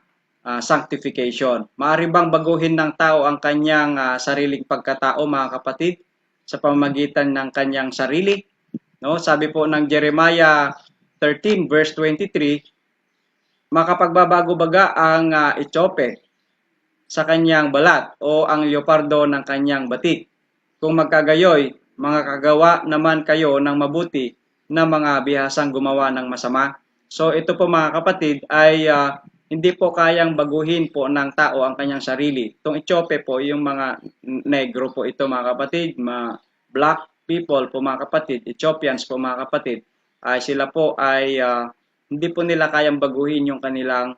S2: sanctification. Maaari bang baguhin ng tao ang kanyang sariling pagkatao, mga kapatid, sa pamamagitan ng kanyang sarili? No? Sabi po ng Jeremiah 13 verse 23, makapagbabago baga ang Etiope sa kanyang balat o ang leopardo ng kanyang batik? Kung magkagayoy, mga kagawa naman kayo ng mabuti na mga bihasang gumawa ng masama. So ito po mga kapatid ay hindi po kayang baguhin po ng tao ang kanyang sarili. Itong Etiope po, yung mga negro po ito mga kapatid, mga black people po mga kapatid, Ethiopians po mga kapatid, ay sila po ay hindi po nila kayang baguhin yung kanilang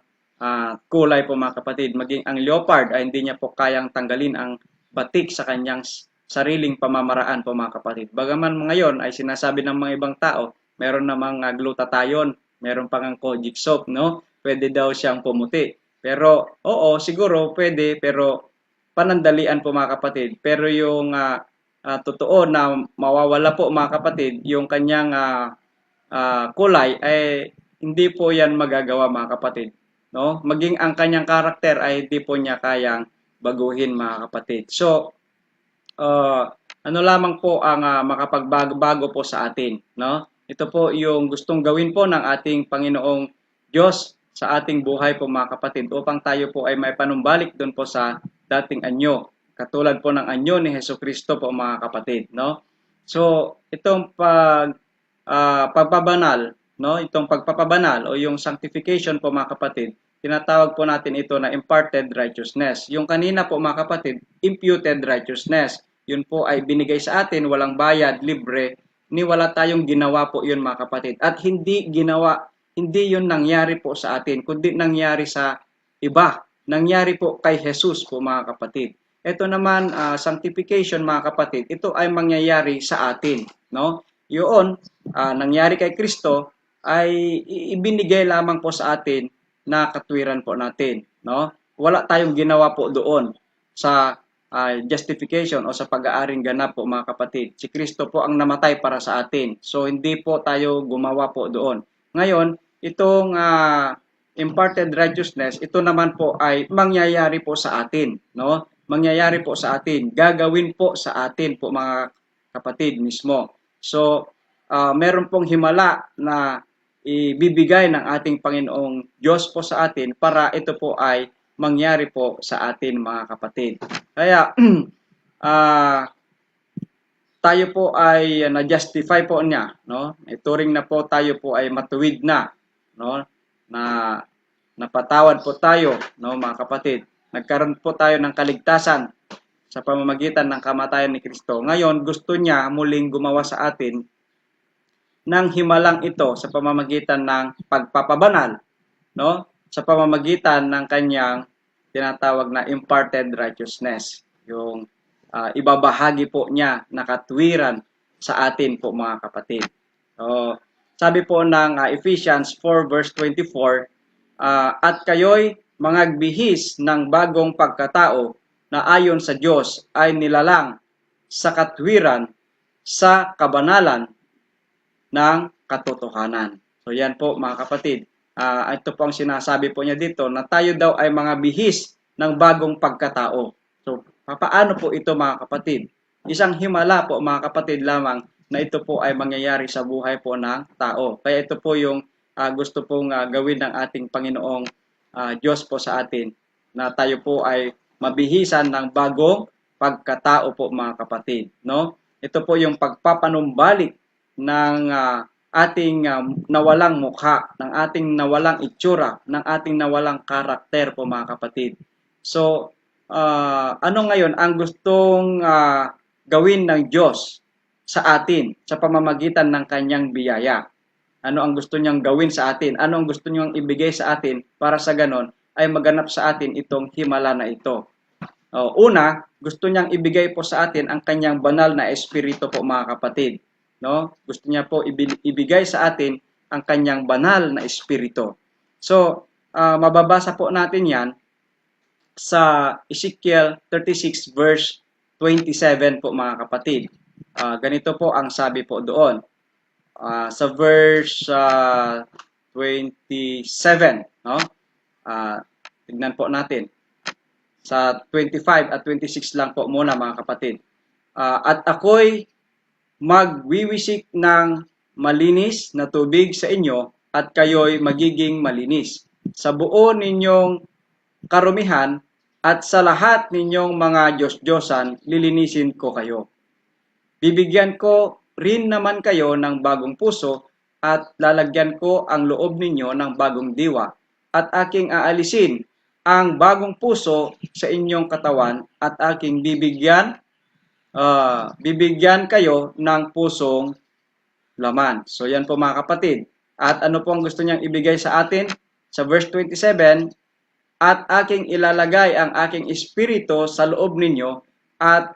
S2: kulay po mga kapatid. Maging ang leopard ay hindi niya po kayang tanggalin ang batik sa kanyang sariling pamamaraan po mga kapatid. Bagaman ngayon ay sinasabi ng mga ibang tao, meron namang glutathione, meron pang kojic soap, no? Pwede daw siyang pumuti. Pero oo, siguro pwede, pero panandalian po mga kapatid. Pero yung totoo na mawawala po mga kapatid, yung kanyang kulay ay hindi po yan magagawa mga kapatid. No? Maging ang kanyang karakter ay hindi po niya kayang baguhin mga kapatid. So, ano lamang po ang makapagbago po sa atin, no? Ito po yung gustong gawin po ng ating Panginoong Diyos sa ating buhay po mga kapatid upang tayo po ay may panumbalik doon po sa dating anyo. Katulad po ng anyo ni Hesukristo po mga kapatid, no? So, itong pagpabanal, no? Itong pagpapabanal o yung sanctification po mga kapatid, tinatawag po natin ito na imparted righteousness. Yung kanina po mga kapatid, imputed righteousness. Yun po ay binigay sa atin, walang bayad, libre, ni wala tayong ginawa po yun mga kapatid. At hindi yun nangyari po sa atin, kundi nangyari sa iba. Nangyari po kay Jesus po mga kapatid. Ito naman, sanctification mga kapatid, ito ay mangyayari sa atin. No? Yun, nangyari kay Kristo, ay ibinigay lamang po sa atin na katwiran po natin. No? Wala tayong ginawa po doon sa justification o sa pag-aaring ganap po mga kapatid. Si Kristo po ang namatay para sa atin. So hindi po tayo gumawa po doon. Ngayon, itong imparted righteousness, ito naman po ay mangyayari po sa atin, no? Mangyayari po sa atin, gagawin po sa atin po mga kapatid mismo. So, meron pong himala na ibibigay ng ating Panginoong Diyos po sa atin para ito po ay mangyari po sa atin mga kapatid. Kaya tayo po ay na-justify po niya, no? Ituring na po tayo po ay matuwid na, no? Na napatawad po tayo, no, mga kapatid. Nagkaroon po tayo ng kaligtasan sa pamamagitan ng kamatayan ni Kristo. Ngayon, gusto niya muling gumawa sa atin ng himalang ito sa pamamagitan ng pagpapabanal, no? Sa pamamagitan ng kanyang tinatawag na imparted righteousness. Yung ibabahagi po niya na katwiran sa atin po mga kapatid. So, sabi po ng Ephesians 4 verse 24, at kayo'y mga bihis ng bagong pagkatao na ayon sa Diyos ay nilalang sa katwiran sa kabanalan ng katotohanan. So yan po mga kapatid. Ito po ang sinasabi po niya dito na tayo daw ay mga bihis ng bagong pagkatao. So paano po ito mga kapatid? Isang himala po mga kapatid lamang na ito po ay mangyayari sa buhay po ng tao. Kaya ito po yung gusto pong gawin ng ating Panginoong Diyos po sa atin na tayo po ay mabihisan ng bagong pagkatao po mga kapatid. No? Ito po yung pagpapanumbalik ng ating nawalang mukha, ng ating nawalang itsura, ng ating nawalang karakter po mga kapatid. So, ano ngayon ang gustong gawin ng Diyos sa atin sa pamamagitan ng kanyang biyaya? Ano ang gusto niyang gawin sa atin? Ano ang gusto niyang ibigay sa atin para sa ganon ay maganap sa atin itong himala na ito? Una, gusto niyang ibigay po sa atin ang kanyang banal na espiritu po mga kapatid. No? Gusto niya po ibigay sa atin ang kanyang banal na espiritu. So, mababasa po natin yan sa Ezekiel 36 verse 27 po mga kapatid. Ganito po ang sabi po doon. Sa verse 27, no? Tignan po natin. Sa 25 at 26 lang po muna mga kapatid. At ako'y magwiwisik ng malinis na tubig sa inyo at kayo'y magiging malinis. sa buo ninyong karumihan at sa lahat ninyong mga Diyos-Diyosan, lilinisin ko kayo. Bibigyan ko rin naman kayo ng bagong puso at lalagyan ko ang loob ninyo ng bagong diwa at aking aalisin ang bagong puso sa inyong katawan at aking bibigyan kayo ng pusong laman. So yan po mga kapatid. At ano po ang gusto niyang ibigay sa atin? Sa verse 27, at aking ilalagay ang aking espiritu sa loob ninyo at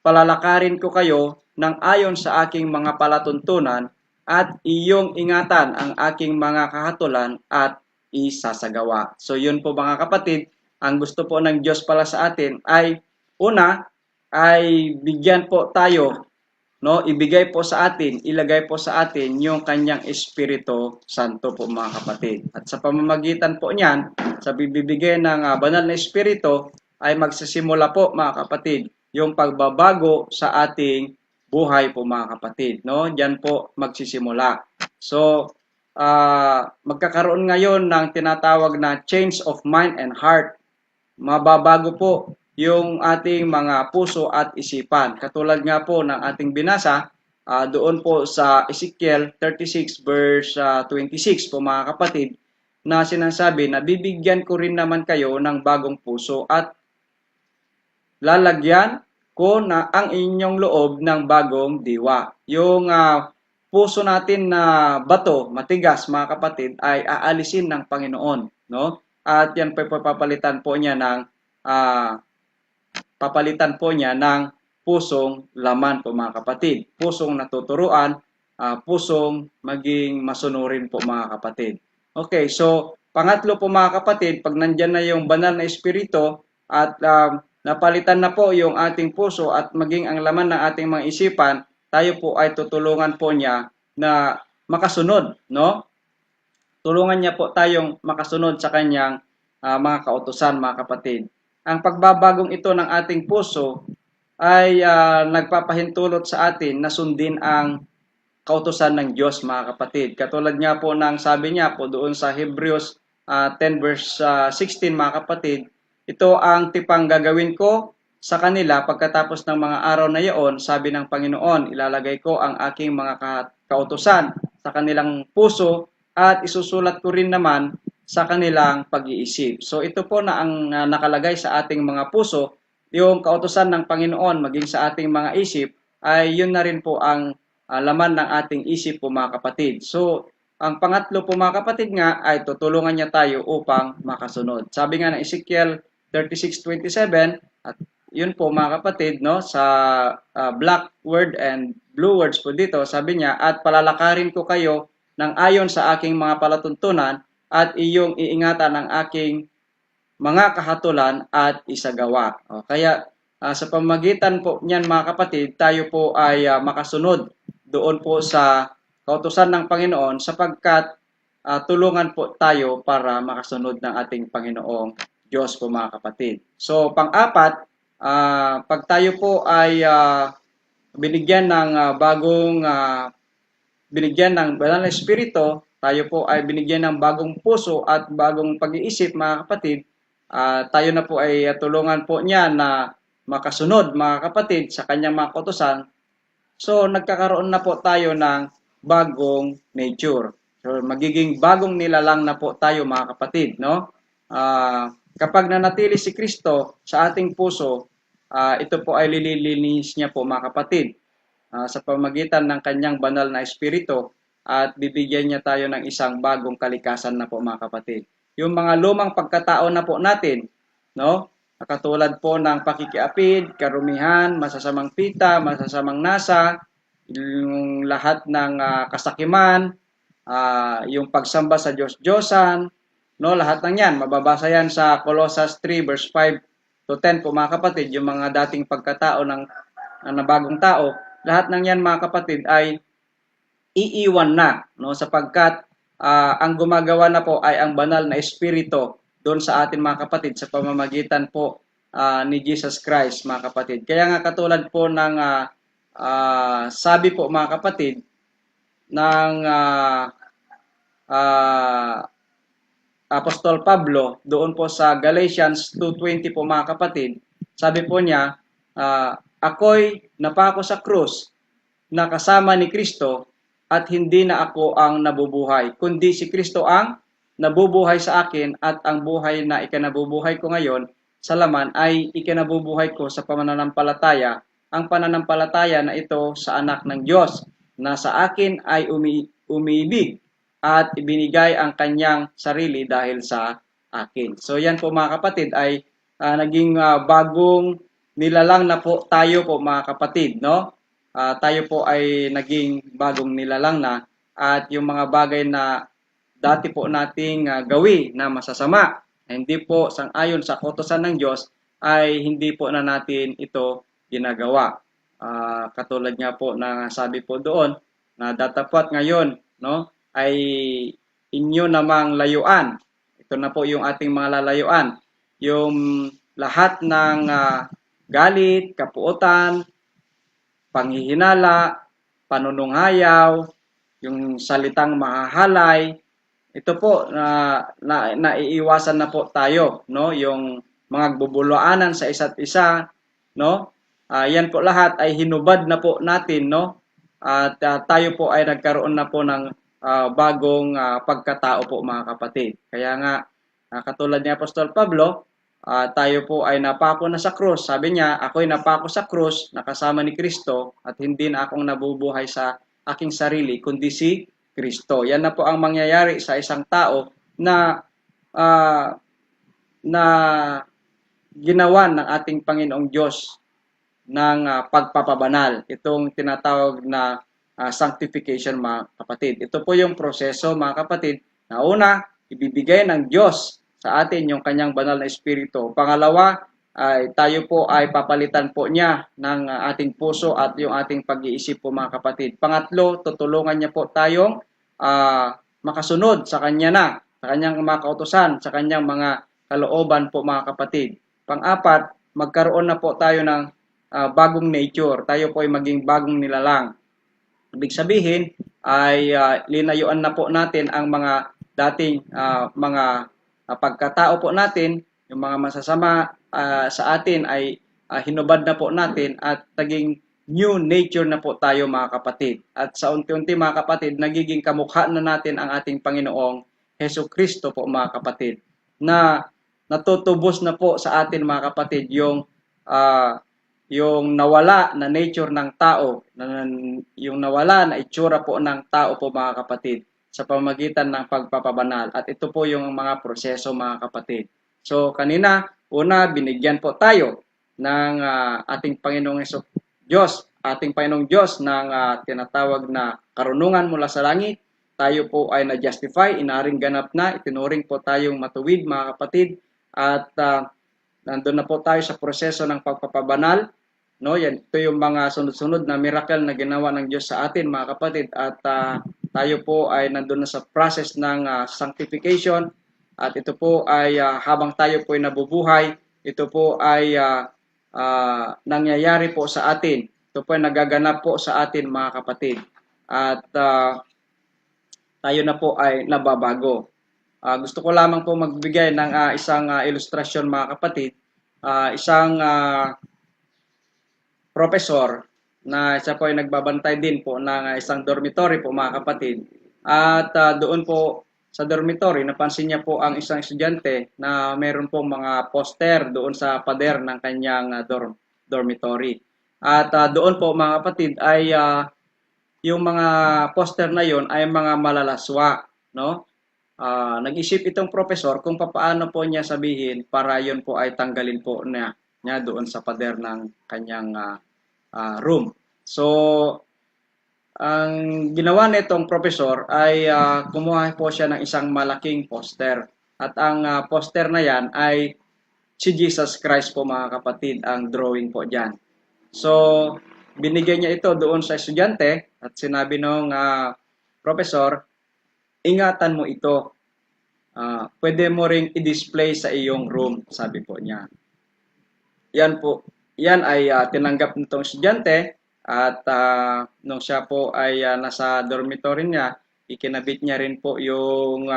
S2: palalakarin ko kayo ng ayon sa aking mga palatuntunan at iyong ingatan ang aking mga kahatulan at isasagawa. So yun po mga kapatid, ang gusto po ng Diyos pala sa atin ay una ay bigyan po tayo, no, ibigay po sa atin, ilagay po sa atin yung kanyang Espiritu Santo po mga kapatid. At sa pamamagitan po niyan, sa bibigay ng banal na Espiritu ay magsisimula po mga kapatid yung pagbabago sa ating buhay po mga kapatid, no? Diyan po magsisimula. So, magkakaroon ngayon ng tinatawag na change of mind and heart. Mababago po yung ating mga puso at isipan. Katulad nga po ng ating binasa doon po sa Ezekiel 36 verse 26 po mga kapatid, na sinasabi na bibigyan ko rin naman kayo ng bagong puso at lalagyan ko na ang inyong loob ng bagong diwa. Yung puso natin na bato, matigas mga kapatid, ay aalisin ng Panginoon, no? At yan po papalitan po niya ng pusong laman po mga kapatid. Pusong natuturuan, pusong maging masunurin po mga kapatid. Okay, so pangatlo po mga kapatid, pag nandyan na yung banal na espiritu at napalitan na po yung ating puso at maging ang laman ng ating mga isipan, tayo po ay tutulungan po niya na makasunod, no? Tulungan niya po tayong makasunod sa kanyang mga kautusan mga kapatid. Ang pagbabagong ito ng ating puso ay nagpapahintulot sa atin na sundin ang kautusan ng Diyos mga kapatid. Katulad nga po ng sabi niya po doon sa Hebrews 10 verse 16 mga kapatid, ito ang tipang gagawin ko sa kanila pagkatapos ng mga araw na iyon, sabi ng Panginoon, ilalagay ko ang aking mga kautusan sa kanilang puso at isusulat ko rin naman sa kanilang pag-iisip. So ito po na ang nakalagay sa ating mga puso, yung kautusan ng Panginoon maging sa ating mga isip, ay yun na rin po ang laman ng ating isip po mga kapatid. So ang pangatlo po mga kapatid nga ay tutulungan niya tayo upang makasunod. Sabi nga ng Ezekiel 36:27, at yun po mga kapatid, no, sa black word and blue words po dito, sabi niya, at palalakarin ko kayo ng ayon sa aking mga palatuntunan at iyong iingatan ang aking mga kahatulan at isagawa. Kaya sa pamamagitan po niyan mga kapatid, tayo po ay makasunod doon po sa kautusan ng Panginoon sapagkat tulungan po tayo para makasunod ng ating Panginoong Diyos po mga kapatid. So pang-apat, pag tayo po ay binigyan ng binigyan ng banal na espiritu, tayo po ay binigyan ng bagong puso at bagong pag-iisip mga kapatid, tayo na po ay tulungan po niya na makasunod mga kapatid sa kanyang mga kautusan. So nagkakaroon na po tayo ng bagong nature. So magiging bagong nilalang na po tayo mga kapatid, no? Kapag nanatili si Kristo sa ating puso, ito po ay lililinis niya po mga kapatid sa pamamagitan ng kanyang banal na espiritu at bibigyan niya tayo ng isang bagong kalikasan na po mga kapatid. Yung mga lumang pagkatao na po natin, no? Katulad po ng pakikiapid, karumihan, masasamang pita, masasamang nasa, yung lahat ng kasakiman, yung pagsamba sa Diyos-Diyosan, no, lahat ng yan, mababasa yan sa Colossus 3 verse 5 to 10 po mga kapatid, yung mga dating pagkatao ng bagong tao, lahat ng yan mga kapatid ay iiwan na, no, sapagkat ang gumagawa na po ay ang banal na espiritu doon sa atin mga kapatid sa pamamagitan po ni Jesus Christ mga kapatid. Kaya nga katulad po ng sabi po mga kapatid ng Apostol Pablo doon po sa Galatians 2:20 po mga kapatid. Sabi po niya, ako'y napako sa krus na kasama ni Kristo at hindi na ako ang nabubuhay, kundi si Kristo ang nabubuhay sa akin at ang buhay na ikinabubuhay ko ngayon sa laman ay ikinabubuhay ko sa pananampalataya. Ang pananampalataya na ito sa anak ng Diyos na sa akin ay umiibig at ibinigay ang kanyang sarili dahil sa akin. So yan po mga kapatid ay naging bagong nilalang na po tayo po mga kapatid, no? Tayo po ay naging bagong nilalang na at yung mga bagay na dati po nating gawi na masasama, hindi po sang-ayon sa kautusan ng Diyos ay hindi po na natin ito ginagawa. Katulad nga po na sabi po doon na datapwat ngayon, no, ay inyo namang layuan. Ito na po yung ating mga lalayuan. Yung lahat ng galit, kapuotan, panghihinala, panununghayaw, yung salitang mahahalay, ito po naiiwasan na po tayo, no? Yung mga bubulaanan sa isa't isa, no? Yan po lahat ay hinubad na po natin, no? At tayo po ay nagkaroon na po ng bagong pagkatao po mga kapatid. Kaya nga katulad ni Apostol Pablo, tayo po ay napako na sa krus. Sabi niya, ako'y napako sa krus, nakasama ni Kristo, at hindi na akong nabubuhay sa aking sarili, kundi si Kristo. Yan na po ang mangyayari sa isang tao na na ginawan ng ating Panginoong Diyos ng pagpapabanal. Itong tinatawag na sanctification mga kapatid. Ito po yung proseso mga kapatid na una, ibibigay ng Diyos sa atin yung kanyang banal na espiritu. Pangalawa, ay tayo po ay papalitan po niya ng ating puso at yung ating pag-iisip po mga kapatid. Pangatlo, tutulungan niya po tayong makasunod sa kanya na, sa kanyang mga kautusan, sa kanyang mga kalooban po mga kapatid. Pang-apat, magkaroon na po tayo ng bagong nature. Tayo po ay maging bagong nilalang. Ibig sabihin ay linayuan na po natin ang mga dating mga pagkatao po natin, yung mga masasama sa atin ay hinubad na po natin at naging new nature na po tayo mga kapatid. At sa unti-unti mga kapatid, nagiging kamukha na natin ang ating Panginoong Hesus Kristo po mga kapatid. Na natutubos na po sa atin mga kapatid yung nawala na nature ng tao, yung nawala na itsura po ng tao po mga kapatid sa pamamagitan ng pagpapabanal. At ito po yung mga proseso mga kapatid. So kanina, una, binigyan po tayo ng ating Panginoong Diyos, ating Panginoong Diyos ng tinatawag na karunungan mula sa langit. Tayo po ay na-justify, inaring ganap na, itinuring po tayong matuwid mga kapatid. At nandun na po tayo sa proseso ng pagpapabanal. No, yan, ito yung mga sunod-sunod na miracle na ginawa ng Diyos sa atin mga kapatid. At tayo po ay nandun na sa process ng sanctification. At ito po ay habang tayo po ay nabubuhay, ito po ay nangyayari po sa atin. Ito po ay nagaganap po sa atin mga kapatid. At tayo na po ay nababago. Gusto ko lamang po magbigay ng isang ilustrasyon mga kapatid. Isang professor na isa po ay nagbabantay din po ng isang dormitory po mga kapatid. At doon po sa dormitory, napansin niya po ang isang estudyante na meron pong mga poster doon sa pader ng kanyang dormitory. At doon po mga kapatid ay yung mga poster na yon ay mga malalaswa, no? Nag-isip itong professor kung paano po niya sabihin para yon po ay tanggalin po niya doon sa pader ng kanyang room. So, ang ginawa nitong professor ay kumuha po siya ng isang malaking poster. At ang poster na yan ay si Jesus Christ po mga kapatid, ang drawing po dyan. So, binigay niya ito doon sa estudyante at sinabi nung professor, ingatan mo ito. Pwede mo ring i-display sa iyong room, sabi po niya. Yan po. Yan ay tinanggap nitong estudyante at nung siya po ay nasa dormitory niya, ikinabit niya rin po yung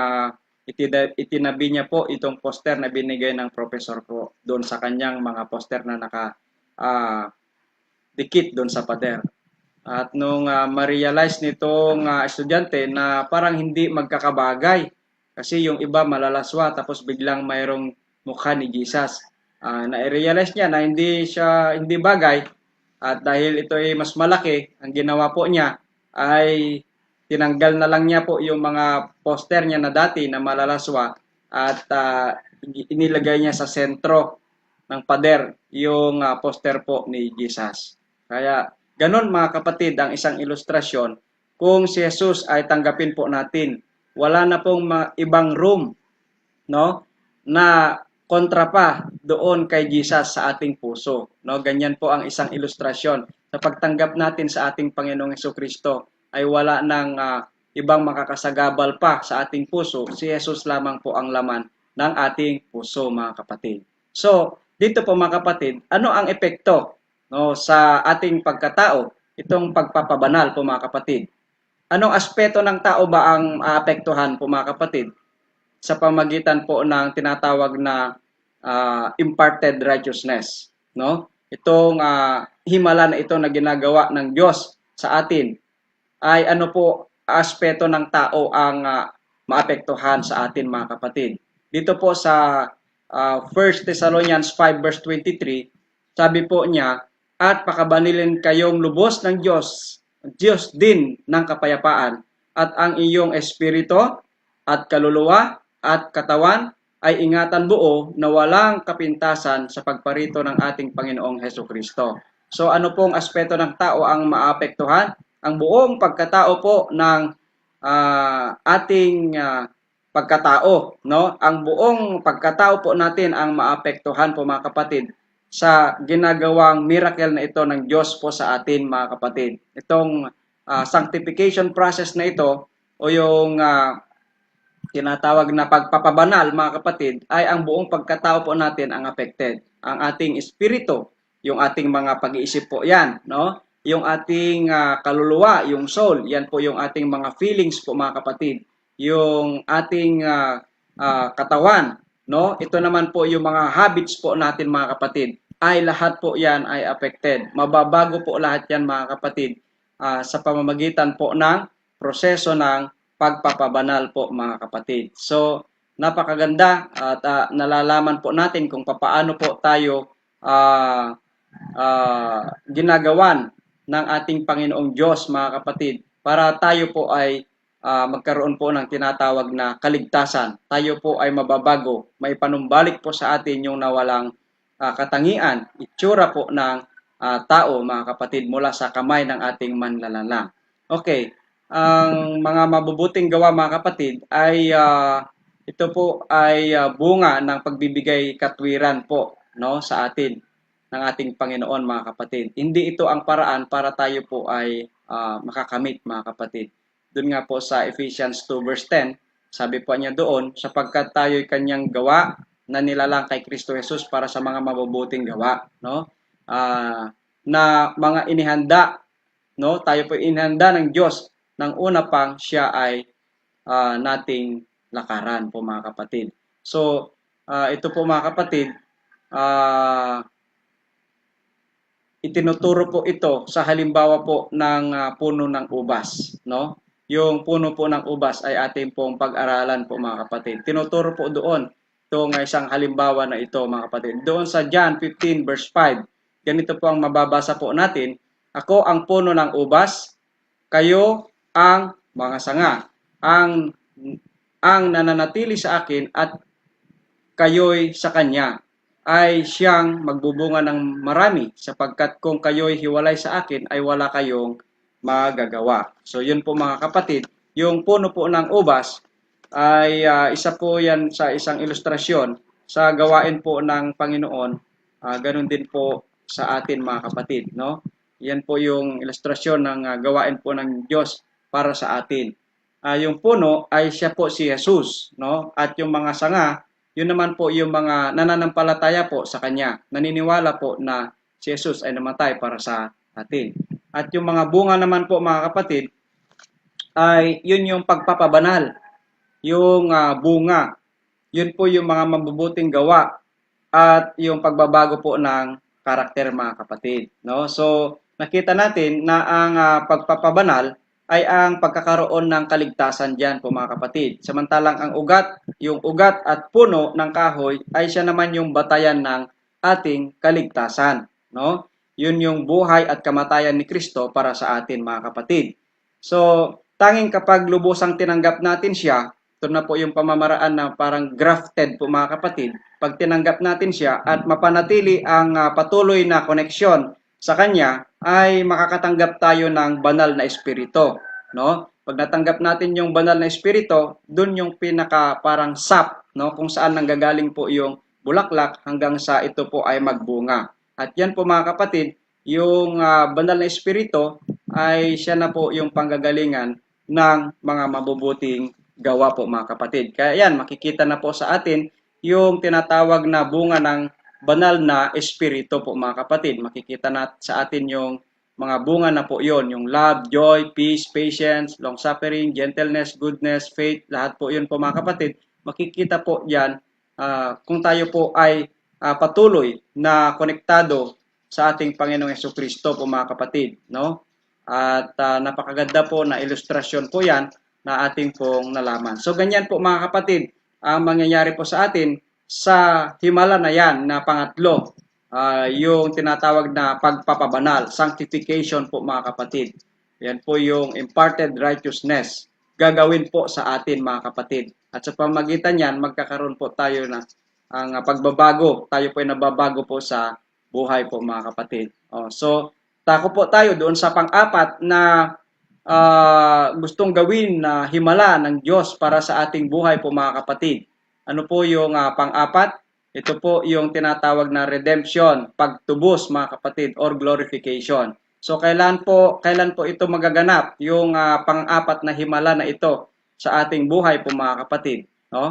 S2: itinabi niya po itong poster na binigay ng professor po doon sa kanyang mga poster na dikit doon sa pader. At nung ma-realize nitong estudyante na parang hindi magkakabagay kasi yung iba malalaswa tapos biglang mayroong mukha ni Jesus. Na-realize niya na hindi bagay at dahil ito ay mas malaki, ang ginawa po niya ay tinanggal na lang niya po yung mga poster niya na dati na malalaswa at inilagay niya sa sentro ng pader yung poster po ni Jesus. Kaya ganon mga kapatid ang isang ilustrasyon. Kung si Jesus ay tanggapin po natin, wala na pong ibang room, no, na kontra pa doon kay Jesus sa ating puso. No, ganyan po ang isang ilustrasyon. Sa pagtanggap natin sa ating Panginoong Hesukristo ay wala nang ibang makakasagabal pa sa ating puso. Si Jesus lamang po ang laman ng ating puso mga kapatid. So, dito po mga kapatid, ano ang epekto, no, sa ating pagkatao, itong pagpapabanal po mga kapatid? Anong aspeto ng tao ba ang aapektuhan po mga kapatid sa pamagitan po ng tinatawag na imparted righteousness, no? Itong himala na ito na ginagawa ng Diyos sa atin ay ano po aspeto ng tao ang maapektuhan sa atin mga kapatid. Dito po sa 1 Thessalonians 5 verse 23, sabi po niya, at pakabanilin kayong lubos ng Diyos din ng kapayapaan, at ang iyong espiritu at kaluluwa at katawan ay ingatan buo na walang kapintasan sa pagparito ng ating Panginoong Hesukristo. So ano pong aspeto ng tao ang maapektuhan? Ang buong pagkatao po ng ating pagkatao, no? Ang buong pagkatao po natin ang maapektuhan po mga kapatid sa ginagawang miracle na ito ng Diyos po sa atin mga kapatid. Itong sanctification process na ito o yung tinatawag na pagpapabanal mga kapatid ay ang buong pagkatao po natin ang affected. Ang ating espiritu, yung ating mga pag-iisip po yan, no? Yung ating kaluluwa, yung soul, yan po yung ating mga feelings po mga kapatid. Yung ating katawan, no? Ito naman po yung mga habits po natin mga kapatid. Ay lahat po yan ay affected. Mababago po lahat yan mga kapatid sa pamamagitan po ng proseso ng pagpapabanal po mga kapatid. So, napakaganda at nalalaman po natin kung paano po tayo ginagawan ng ating Panginoong Diyos mga kapatid para tayo po ay magkaroon po ng tinatawag na kaligtasan. Tayo po ay mababago, may panumbalik po sa atin yung nawalang katangian, itsura po ng tao mga kapatid mula sa kamay ng ating manlalala. Okay, ang mga mabubuting gawa mga kapatid ay ito po ay bunga ng pagbibigay katwiran po, no, sa atin ng ating Panginoon mga kapatid. Hindi ito ang paraan para tayo po ay makakamit mga kapatid. Doon nga po sa Ephesians 2 verse 10, sabi po niya doon, sapagkat tayo'y kanyang gawa na nilalang kay Kristo Jesus para sa mga mabubuting gawa, no? Na mga inihanda, no? Tayo po inihanda ng Diyos nang una pang siya ay nating lakaran po mga kapatid. So, ito po mga kapatid, itinuturo po ito sa halimbawa po ng puno ng ubas, no? Yung puno po ng ubas ay ating pong pag-aralan po mga kapatid. Tinuturo po doon itong isang halimbawa na ito mga kapatid. Doon sa John 15 verse 5, ganito po ang mababasa po natin, ako ang puno ng ubas, kayo ang mga sanga. Ang nananatili sa akin at kayo'y sa kanya ay siyang magbubunga ng marami sapagkat kung kayo'y hiwalay sa akin ay wala kayong magagawa. So yun po mga kapatid, yung puno po ng ubas ay isa po yan sa isang ilustrasyon sa gawain po ng Panginoon. Ganun din po sa atin mga kapatid, no? Yan po yung ilustrasyon ng gawain po ng Diyos para sa atin. Yung puno ay siya po si Jesus, no? At yung mga sanga, yun naman po yung mga nananampalataya po sa Kanya. Naniniwala po na si Jesus ay namatay para sa atin. At yung mga bunga naman po mga kapatid, ay yun yung pagpapabanal. yung bunga. Yun po yung mga mabubuting gawa at yung pagbabago po ng karakter mga kapatid, no? So, nakita natin na ang pagpapabanal ay ang pagkakaroon ng kaligtasan diyan po mga kapatid. Samantalang ang ugat, yung ugat at puno ng kahoy ay siya naman yung batayan ng ating kaligtasan, no? Yun yung buhay at kamatayan ni Kristo para sa atin mga kapatid. So, tanging kapag lubusang tinanggap natin siya, ito na po yung pamamaraan na parang grafted po mga kapatid. Pag tinanggap natin siya at mapanatili ang patuloy na koneksyon sa Kanya, ay makakatanggap tayo ng banal na espiritu. No? Pag natanggap natin yung banal na espiritu, dun yung pinaka parang sap, no? Kung saan nanggagaling po yung bulaklak hanggang sa ito po ay magbunga. At yan po mga kapatid, yung banal na espiritu ay siya na po yung panggagalingan ng mga mabubuting gawa po mga kapatid. Kaya yan, makikita na po sa atin yung tinatawag na bunga ng banal na espiritu po mga kapatid. Makikita na sa atin yung mga bunga na po yon, yung love, joy, peace, patience, long-suffering, gentleness, goodness, faith, lahat po yun po mga kapatid. Makikita po yan kung tayo po ay patuloy na konektado sa ating Panginoong Hesukristo po mga kapatid. No? At napakaganda po na ilustrasyon po yan na ating pong nalaman. So ganyan po mga kapatid, ang mangyayari po sa atin sa himala na yan na pangatlo, yung tinatawag na pagpapabanal, sanctification po mga kapatid. Yan po yung imparted righteousness. Gagawin po sa atin mga kapatid. At sa pamagitan yan, magkakaroon po tayo na ang pagbabago. Tayo po ay nababago po sa buhay po mga kapatid. So, tako po tayo doon sa pang-apat na gustong gawin na himala ng Diyos para sa ating buhay po mga kapatid. Ano po yung pang-apat? Ito po yung tinatawag na redemption, pagtubos mga kapatid, or glorification. So kailan po ito magaganap, yung pang-apat na himala na ito sa ating buhay po mga kapatid, no?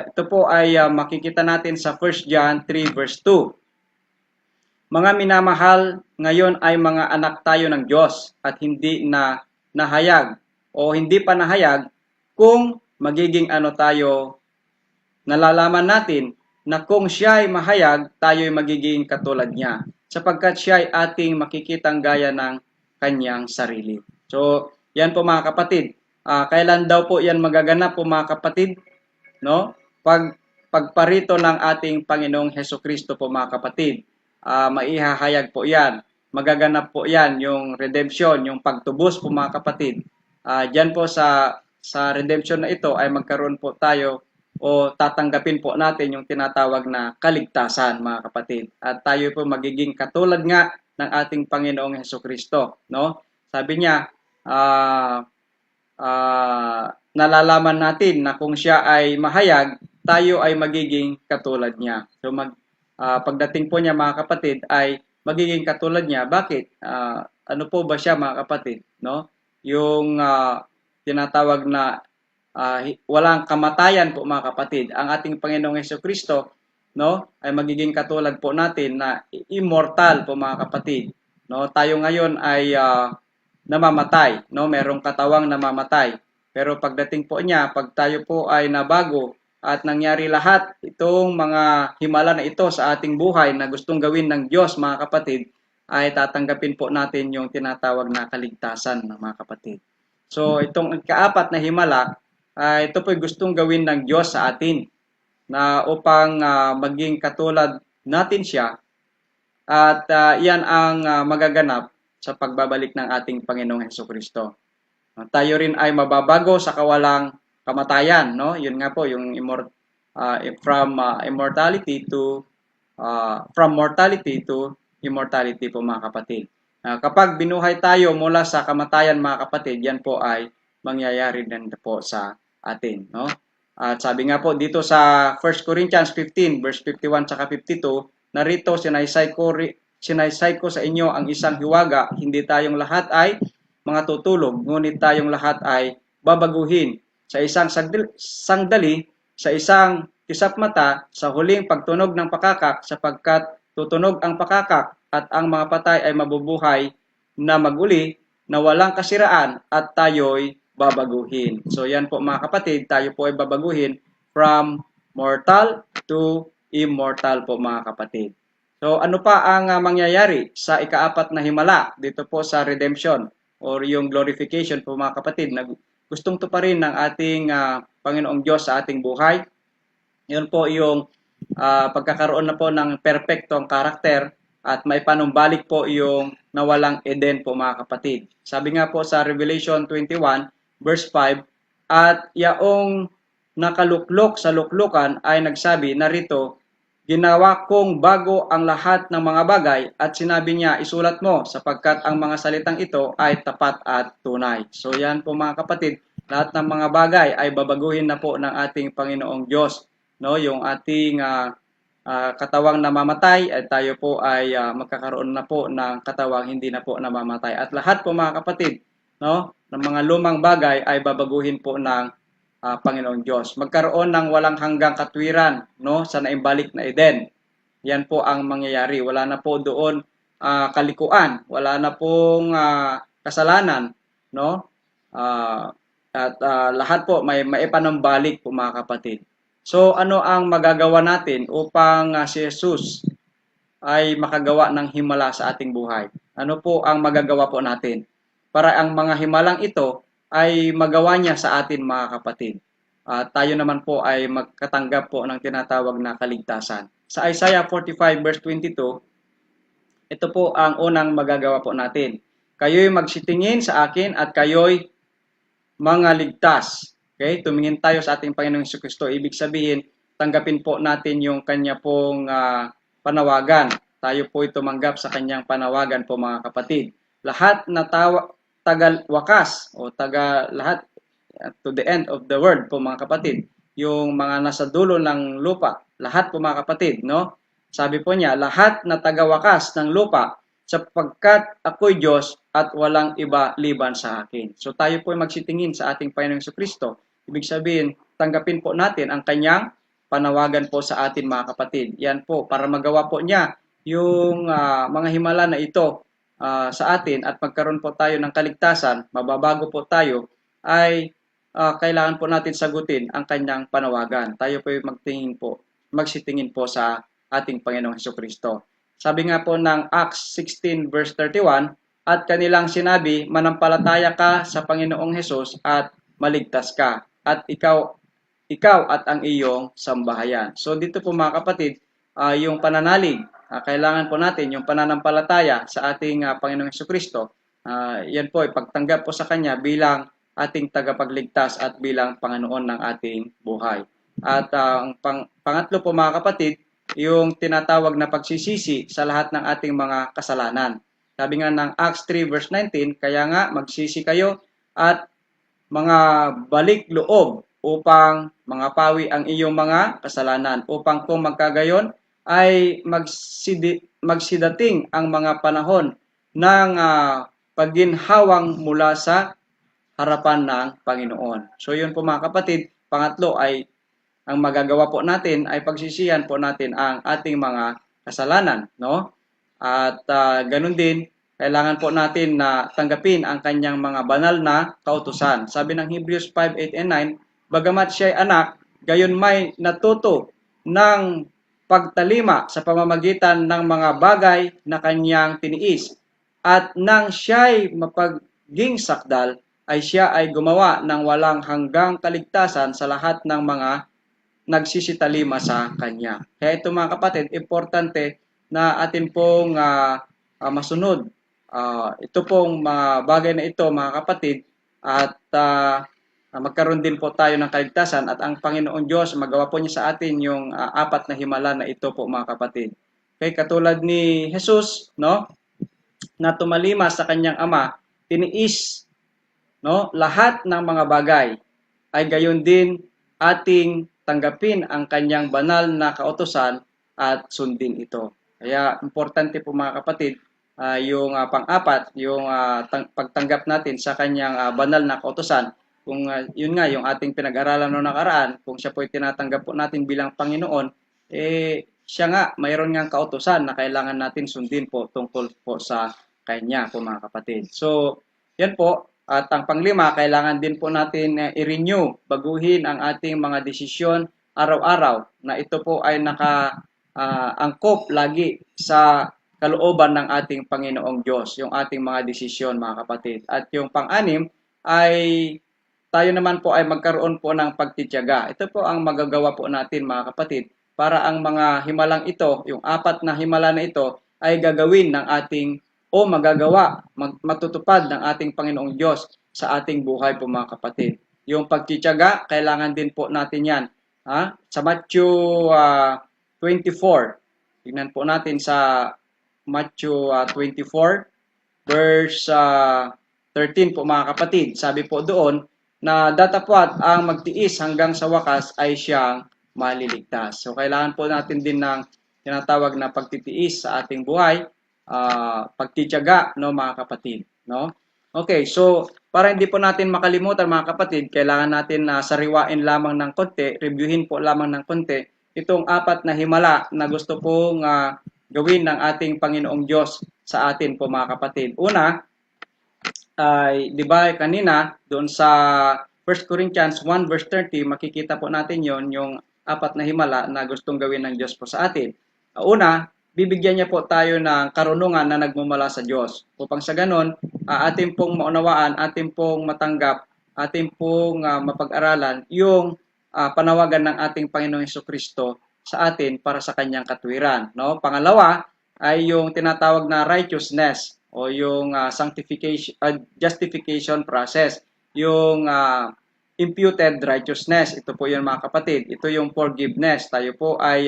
S2: Ito po ay makikita natin sa 1 John 3 verse 2. Mga minamahal, ngayon ay mga anak tayo ng Diyos at hindi na nahayag o hindi pa nahayag kung magiging ano tayo. Nalalaman natin na kung siya ay mahayag, tayo ay magiging katulad niya sapagkat siya ay ating makikitang gaya ng kanyang sarili. So, yan po mga kapatid. Kailan daw po yan magaganap po mga kapatid? No? Pagparito ng ating Panginoong Hesukristo po mga kapatid. Maihahayag po yan. Magaganap po yan, yung redemption, yung pagtubos po mga kapatid. Diyan po sa redemption na ito ay magkaroon po tayo o tatanggapin po natin yung tinatawag na kaligtasan mga kapatid. At tayo po magiging katulad nga ng ating Panginoong Hesukristo. No? Sabi niya, nalalaman natin na kung siya ay mahayag, tayo ay magiging katulad niya. So pagdating po niya mga kapatid ay magiging katulad niya. Bakit? Ano po ba siya mga kapatid? No? Yung tinatawag na walang kamatayan po mga kapatid. Ang ating Panginoong Hesukristo, no, ay magiging katulad po natin na immortal po mga kapatid. No? Tayo ngayon ay namamatay, no? Merong katawang namamatay. Pero pagdating po niya, pag tayo po ay nabago, at nangyari lahat itong mga himala na ito sa ating buhay na gustong gawin ng Diyos mga kapatid, ay tatanggapin po natin yung tinatawag na kaligtasan mga kapatid. So itong kaapat na himala, ito po gustong gawin ng Diyos sa atin na upang maging katulad natin siya at yan ang magaganap sa pagbabalik ng ating Panginoong Hesukristo. Tayo rin ay mababago sa kawalang kamatayan, no? Yun nga po yung from mortality to immortality po mga kapatid. Kapag binuhay tayo mula sa kamatayan mga kapatid, yan po ay mangyayari din po sa atin, no? At sabi nga po dito sa 1 Corinthians 15 verse 51 saka 52, narito sinaysay ko sa inyo ang isang hiwaga, hindi tayong lahat ay mga tutulog, ngunit tayong lahat ay babaguhin sa isang sandali, sa isang kisap mata, sa huling pagtunog ng pakakak, sapagkat tutunog ang pakakak at ang mga patay ay mabubuhay na maguli na walang kasiraan at tayo'y babaguhin. So yan po mga kapatid, tayo po ay babaguhin from mortal to immortal po mga kapatid. So ano pa ang mangyayari sa ikaapat na himala dito po sa redemption or yung glorification po mga kapatid na gustong tuparin ng ating Panginoong Diyos sa ating buhay? Yun po yung pagkakaroon na po ng perfectong karakter at may panumbalik po yung nawalang Eden po mga kapatid. Sabi nga po sa Revelation 21 verse 5, at yaong nakaluklok sa luklukan ay nagsabi, narito, ginawa kong bago ang lahat ng mga bagay at sinabi niya, isulat mo sapagkat ang mga salitang ito ay tapat at tunay. So yan po mga kapatid, lahat ng mga bagay ay babaguhin na po ng ating Panginoong Diyos. No, yung ating katawang namamatay at tayo po ay magkakaroon na po ng katawang hindi na po namamatay. At lahat po mga kapatid, no, ng mga lumang bagay ay babaguhin po ng Panginoong Diyos. Magkaroon ng walang hanggang katwiran, no, sa naimbalik na Eden. Yan po ang mangyayari. Wala na po doon kalikuan, wala na pong kasalanan, no? Lahat po may maipanumbalik po mga kapatid. So ano ang magagawa natin upang si Jesus ay makagawa ng himala sa ating buhay? Ano po ang magagawa po natin para ang mga himalang ito ay magawa niya sa atin mga kapatid? Tayo naman po ay magkatanggap po ng tinatawag na kaligtasan. Sa Isaiah 45 verse 22, ito po ang unang magagawa po natin. Kayo'y magsitingin sa akin at kayo'y mga ligtas. Okay? Tumingin tayo sa ating Panginoong Jesucristo. Ibig sabihin, tanggapin po natin yung kanya pong panawagan. Tayo po'y tumanggap sa kanyang panawagan po mga kapatid. Lahat na tagal wakas o lahat to the end of the world po mga kapatid. Yung mga nasa dulo ng lupa, lahat po mga kapatid, no? Sabi po niya, lahat na tagawakas ng lupa sapagkat ako'y Diyos at walang iba liban sa akin. So tayo po ay magsitingin sa ating Panginoong Jesucristo. Ibig sabihin, tanggapin po natin ang kanyang panawagan po sa atin mga kapatid. Yan po, para magawa po niya yung mga himala na ito sa atin at magkaroon po tayo ng kaligtasan, mababago po tayo, ay kailangan po natin sagutin ang kanyang panawagan. Tayo po ay magsitingin po sa ating Panginoong Jesucristo. Sabi nga po ng Acts 16 verse 31, at kanilang sinabi, manampalataya ka sa Panginoong Hesus at maligtas ka, at ikaw at ang iyong sambahayan. So dito po mga kapatid, yung pananalig, kailangan po natin yung pananampalataya sa ating Panginoong Jesucristo. Yan po, ipagtanggap po sa Kanya bilang ating tagapagligtas at bilang Panginoon ng ating buhay. At ang pangatlo po mga kapatid, yung tinatawag na pagsisisi sa lahat ng ating mga kasalanan. Sabi nga ng Acts 3 verse 19, kaya nga magsisi kayo at mga balik loob upang mangapawi ang iyong mga kasalanan, upang kung magkagayon ay magsidating ang mga panahon ng pagginhawang mula sa harapan ng Panginoon. So yun po mga kapatid, pangatlo ay ang magagawa po natin ay pagsisihan po natin ang ating mga kasalanan, no? At ganun din, kailangan po natin na tanggapin ang kanyang mga banal na kautusan. Sabi ng Hebrews 5, 8, and 9, bagamat siya ay anak, gayon may natuto ng pagtalima sa pamamagitan ng mga bagay na kanyang tiniis. At nang siya'y mapaging sakdal, ay siya ay gumawa ng walang hanggang kaligtasan sa lahat ng mga nagsisitalima sa kanya. Kaya ito mga kapatid, importante na atin pong masunod. Ito pong mga bagay na ito mga kapatid at magkaroon din po tayo ng kaligtasan at ang Panginoong Diyos magawa po niya sa atin yung apat na himala na ito po mga kapatid. Okay, katulad ni Jesus, no, na tumalima sa kanyang ama, tiniis, no, lahat ng mga bagay, ay gayon din ating tanggapin ang kanyang banal na kautusan at sundin ito. Kaya importante po mga kapatid, yung pang-apat, yung pagtanggap natin sa kanyang banal na kautusan. Kung yun nga, yung ating pinag-aralan noong nakaraan, kung siya po ay tinatanggap po natin bilang Panginoon, siya nga, mayroon ngang kautusan na kailangan natin sundin po tungkol po sa kanya po mga kapatid. So, yan po, At ang panglima, kailangan din po natin i-renew, baguhin ang ating mga desisyon araw-araw na ito po ay angkop lagi sa kalooban ng ating Panginoong Diyos, yung ating mga desisyon, mga kapatid. At yung pang-anim ay tayo naman po ay magkaroon po ng pagtitiyaga. Ito po ang magagawa po natin, mga kapatid, para ang mga himalang ito, yung apat na himala na ito, ay gagawin ng ating o magagawa, matutupad ng ating Panginoong Diyos sa ating buhay po, mga kapatid. Yung pagtitiyaga, kailangan din po natin yan. Sa Matthew 24, tingnan po natin sa Matthew 24, verse 13 po, mga kapatid. Sabi po doon na datapwat ang magtiis hanggang sa wakas ay siyang maliligtas. So kailangan po natin din ng tinatawag na pagtitiis sa ating buhay, pagtitiyaga, no, mga kapatid, no? Okay, so para hindi po natin makalimutan, mga kapatid, kailangan natin na sariwain lamang ng konti, reviewin po lamang ng konti itong apat na himala na gusto pong gawin ng ating Panginoong Diyos sa atin po, mga kapatid. Una, ay, di ba kanina, doon sa 1 Corinthians 1 verse 30, makikita po natin yon yung apat na himala na gustong gawin ng Diyos po sa atin. Una, bibigyan niya po tayo ng karunungan na nagmumula sa Diyos. Upang sa ganon, atin pong maunawaan, atin pong matanggap, atin pong mapag-aralan yung panawagan ng ating Panginoong Hesukristo sa atin para sa kanyang katwiran. No? Pangalawa ay yung tinatawag na righteousness o yung justification process, yung imputed righteousness. Ito po yun, mga kapatid. Ito yung forgiveness. Tayo po ay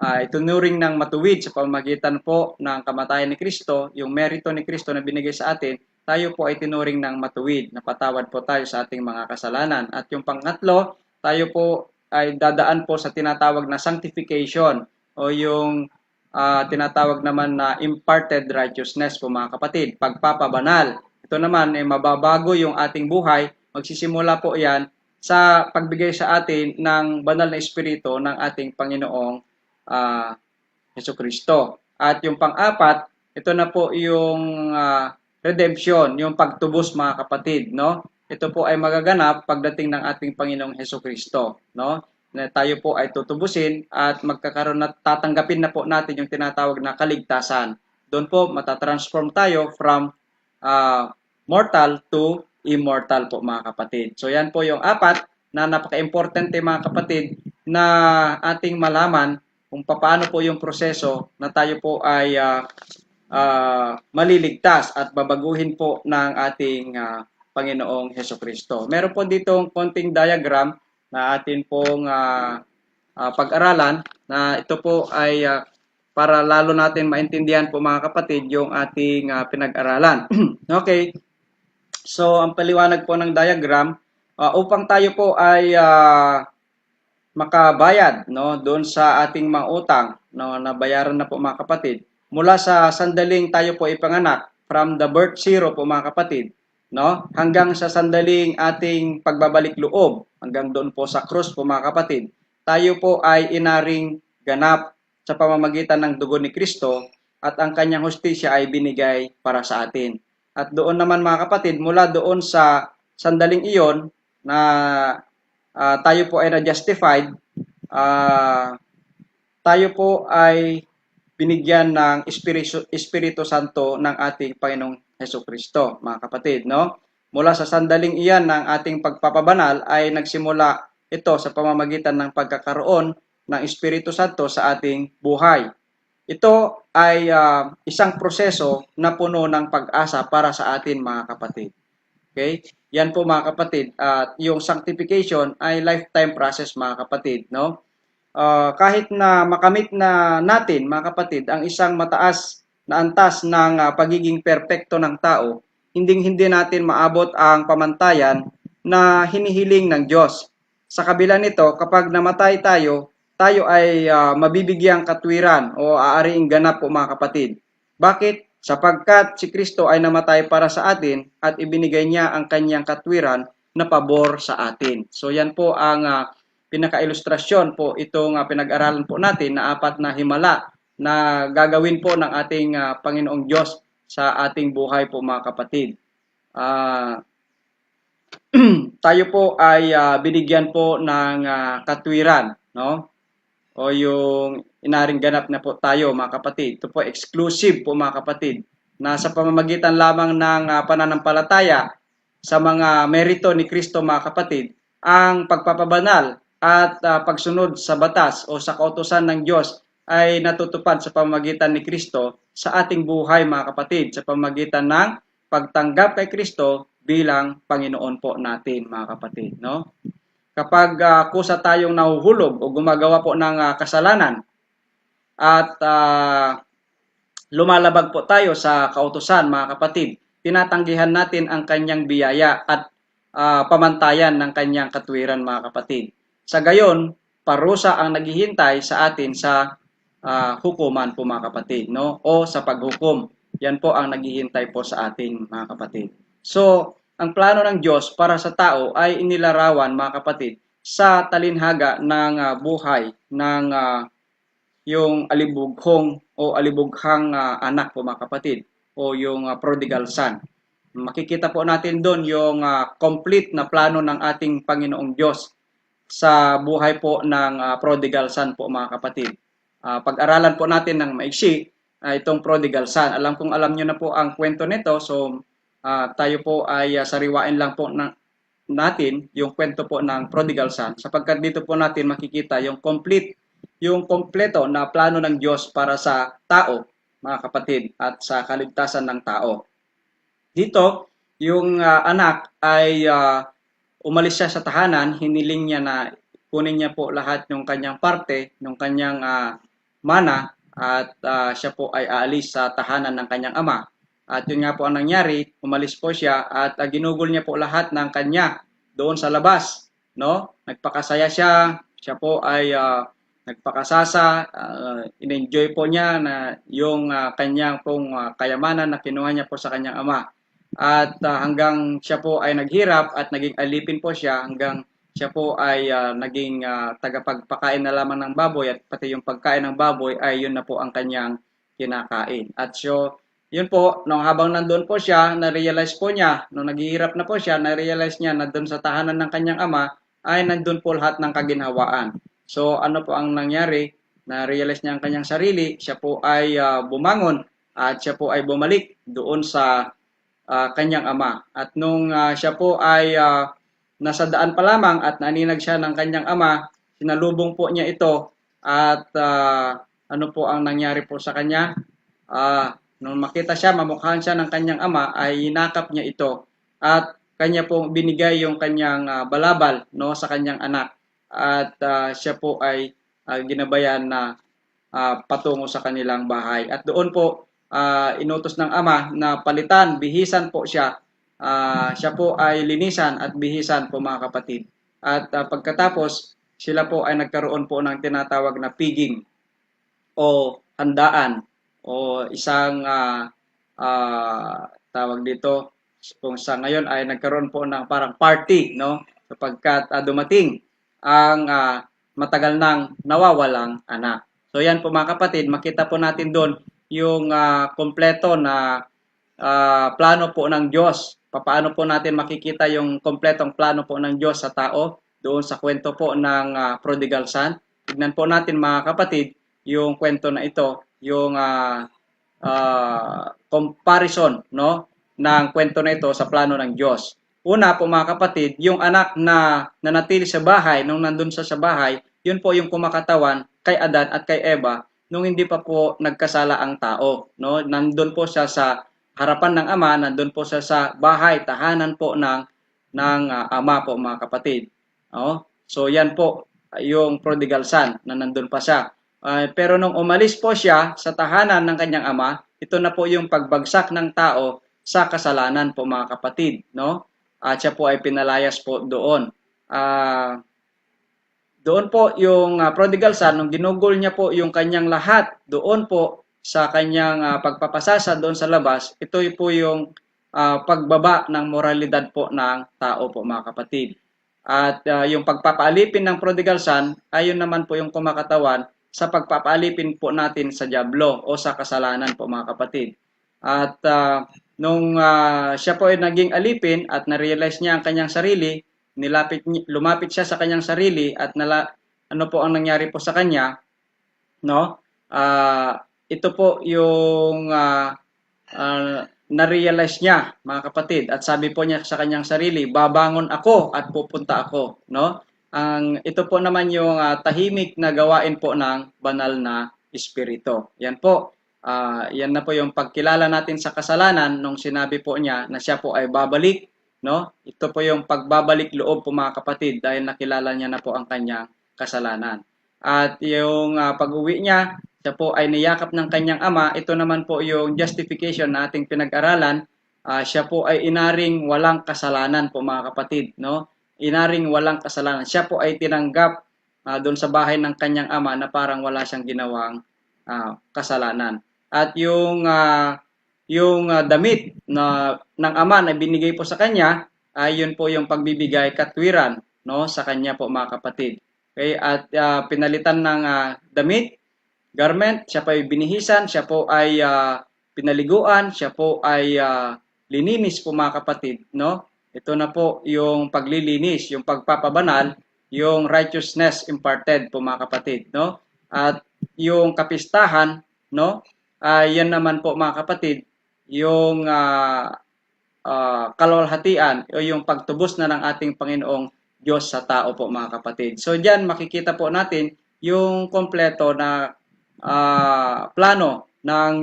S2: itunuring ng matuwid sa pamamagitan po ng kamatayan ni Kristo, yung merito ni Kristo na binigay sa atin, tayo po ay tinuring ng matuwid. Napatawad po tayo sa ating mga kasalanan. At yung pangatlo, tayo po ay dadaan po sa tinatawag na sanctification o yung tinatawag naman na imparted righteousness po, mga kapatid, pagpapabanal. Ito naman ay mababago yung ating buhay. Magsisimula po yan sa pagbigay sa atin ng banal na espiritu ng ating Panginoong Hesukristo. At yung pang-apat, ito na po yung redemption, yung pagtubos, mga kapatid, no? Ito po ay magaganap pagdating ng ating Panginoong Hesukristo, no? Na tayo po ay tutubusin at magkakaroon na tatanggapin na po natin yung tinatawag na kaligtasan. Doon po matatransform tayo from mortal to immortal po, mga kapatid. So yan po yung apat na napaka-importante, mga kapatid, na ating malaman kung paano po yung proseso na tayo po ay maliligtas at babaguhin po ng ating Panginoong Hesukristo. Meron po ditong konting diagram na atin pong pag-aralan na ito po ay para lalo natin maintindihan po, mga kapatid, yung ating pinag-aralan. Okay. So, ang paliwanag po ng diagram, upang tayo po ay makabayad, no, doon sa ating mga utang, no, na bayaran na po, mga kapatid, mula sa sandaling tayo po ipanganak, from the birth zero po, mga kapatid, no, hanggang sa sandaling ating pagbabalik loob, hanggang doon po sa krus po, mga kapatid, tayo po ay inaring ganap sa pamamagitan ng dugo ni Kristo at ang kanyang hustisya ay binigay para sa atin. At doon naman, mga kapatid, mula doon sa sandaling iyon na tayo po ay na-justified, tayo po ay binigyan ng Espiritu Santo ng ating Panginoong Hesukristo, mga kapatid, no? Mula sa sandaling iyan ng ating pagpapabanal ay nagsimula ito sa pamamagitan ng pagkakaroon ng Espiritu Santo sa ating buhay. Ito ay isang proseso na puno ng pag-asa para sa atin, mga kapatid. Okay? Yan po, mga kapatid. At yung sanctification ay lifetime process, mga kapatid, no? Kahit na makamit na natin, mga kapatid, ang isang mataas na antas ng pagiging perpekto ng tao, hindi natin maabot ang pamantayan na hinihiling ng Diyos. Sa kabila nito, kapag namatay tayo ay mabibigyang katwiran o aariing ganap po, mga kapatid. Bakit? Sapagkat si Kristo ay namatay para sa atin at ibinigay niya ang kanyang katwiran na pabor sa atin. So yan po ang pinaka-ilustrasyon po itong pinag-aralan po natin na apat na himala na gagawin po ng ating Panginoong Diyos sa ating buhay po, mga kapatid. tayo po ay binigyan po ng katwiran, no? O yung inaring ganap na po tayo, mga kapatid. Ito po exclusive po, mga kapatid, na sa pamamagitan lamang ng pananampalataya sa mga merito ni Kristo, mga kapatid, ang pagpapabanal at pagsunod sa batas o sa kautusan ng Diyos ay natutupad sa pamamagitan ni Kristo sa ating buhay, mga kapatid, sa pamamagitan ng pagtanggap kay Kristo bilang Panginoon po natin, mga kapatid, no? Kapag kusa tayong nahuhulog o gumagawa po ng kasalanan at lumalabag po tayo sa kautusan, mga kapatid, tinatanggihan natin ang kanyang biyaya at pamantayan ng kanyang katwiran, mga kapatid. Sa gayon, parusa ang naghihintay sa atin sa hukuman po, mga kapatid, no? O sa paghukom. Yan po ang naghihintay po sa ating, mga kapatid. So, ang plano ng Diyos para sa tao ay inilarawan, mga kapatid, sa talinhaga ng buhay ng yung alibughong o alibughang anak po, mga kapatid, o yung prodigal son. Makikita po natin doon yung complete na plano ng ating Panginoong Diyos sa buhay po ng prodigal son po, mga kapatid. Pag-aralan po natin ng maiksi itong prodigal son. Alam kong alam nyo na po ang kwento nito, so tayo po ay sariwain lang po natin yung kwento po ng prodigal son, sapagkat dito po natin makikita yung kompleto na plano ng Diyos para sa tao, mga kapatid, at sa kaligtasan ng tao. Dito, yung anak ay umalis siya sa tahanan, hiniling niya na kunin niya po lahat ng kanyang parte, ng kanyang mana, at siya po ay aalis sa tahanan ng kanyang ama. At yun nga po ang nangyari, umalis po siya at ginugol niya po lahat ng kanya doon sa labas, no? Nagpakasaya siya po ay nagpakasasa, in-enjoy po niya na yung kanyang pong kayamanan na kinuha niya po sa kanyang ama. At hanggang siya po ay naghirap at naging alipin po siya, hanggang siya po ay naging tagapagpakain na lamang ng baboy, at pati yung pagkain ng baboy ay yun na po ang kanyang kinakain. At so, yun po, nung habang nandun po siya, na-realize po niya, nung naghihirap na po siya, na-realize niya na doon sa tahanan ng kanyang ama ay nandun po lahat ng kaginhawaan. So, ano po ang nangyari? Na-realize niya ang kanyang sarili, siya po ay bumangon at siya po ay bumalik doon sa kanyang ama. At nung siya po ay nasa daan pa lamang at naninag siya ng kanyang ama, sinalubong po niya ito at ano po ang nangyari po sa kanya? Nung makita siya, mamukhaan siya ng kanyang ama, ay hinakap niya ito at kanya po binigay yung kanyang balabal, no, sa kanyang anak, at siya po ay ginabayan na patungo sa kanilang bahay. At doon po inutos ng ama na palitan, bihisan po siya. Siya po ay linisan at bihisan po, mga kapatid. At pagkatapos, sila po ay nagkaroon po ng tinatawag na piging o handaan o isang tawag dito, kung sa ngayon ay nagkaroon po ng parang party, no? Sapagkat dumating ang matagal nang nawawalang anak. So yan po, mga kapatid, makita po natin doon yung kompleto na plano po ng Diyos. Paano po natin makikita yung kompletong plano po ng Diyos sa tao doon sa kwento po ng prodigal son? Tignan po natin, mga kapatid, yung kwento na ito, yung comparison, no, ng kwento na ito sa plano ng Diyos. Una po, mga kapatid, yung anak na nanatili sa bahay, nung nandun sa bahay, yun po yung kumakatawan kay Adan at kay Eva nung hindi pa po nagkasala ang tao, no? Nandun po siya sa harapan ng ama, nandun po siya sa bahay, tahanan po ng ama po, mga kapatid. No? So yan po yung prodigal son na nandun pa siya. Pero nung umalis po siya sa tahanan ng kanyang ama, ito na po yung pagbagsak ng tao sa kasalanan po, mga kapatid, no? At siya po ay pinalayas po doon. Doon po yung prodigal son, nung ginugol niya po yung kanyang lahat, doon po sa kanyang pagpapasasa doon sa labas, ito po yung pagbaba ng moralidad po ng tao po, mga kapatid. At yung pagpapaalipin ng prodigal son, ayun naman po yung kumakatawan sa pagpapaalipin po natin sa dyablo o sa kasalanan po, mga kapatid. At nung siya po ay naging alipin at na-realize niya ang kanyang sarili, lumapit siya sa kanyang sarili at ano po ang nangyari po sa kanya, no? Ito po yung na-realize niya, mga kapatid, at sabi po niya sa kanyang sarili, babangon ako at pupunta ako, no? Ito po naman yung tahimik na gawain po ng banal na espiritu. Yan po. Yan na po yung pagkilala natin sa kasalanan nung sinabi po niya na siya po ay babalik, no? Ito po yung pagbabalik loob po, mga kapatid, dahil nakilala niya na po ang kanyang kasalanan. At yung pag-uwi niya, siya po ay niyakap ng kanyang ama. Ito naman po yung justification na ating pinag-aralan. Siya po ay inaring walang kasalanan po, mga kapatid, no? Inaring walang kasalanan. Siya po ay tinanggap doon sa bahay ng kanyang ama na parang wala siyang ginawang kasalanan. At yung damit ng ama na binigay po sa kanya ay yun po yung pagbibigay katwiran, no, sa kanya po, mga kapatid. Okay, at pinalitan ng damit, garment, siya po ay binihisan, siya po ay pinaliguan, siya po ay lininis po, mga kapatid, no? Ito na po yung paglilinis, yung pagpapabanal, yung righteousness imparted po, mga kapatid, no? At yung kapistahan, no? Yan naman po, mga kapatid, yung kalwalhatian o yung pagtubos na ng ating Panginoong Diyos sa tao po, mga kapatid. So diyan makikita po natin yung kompleto na plano ng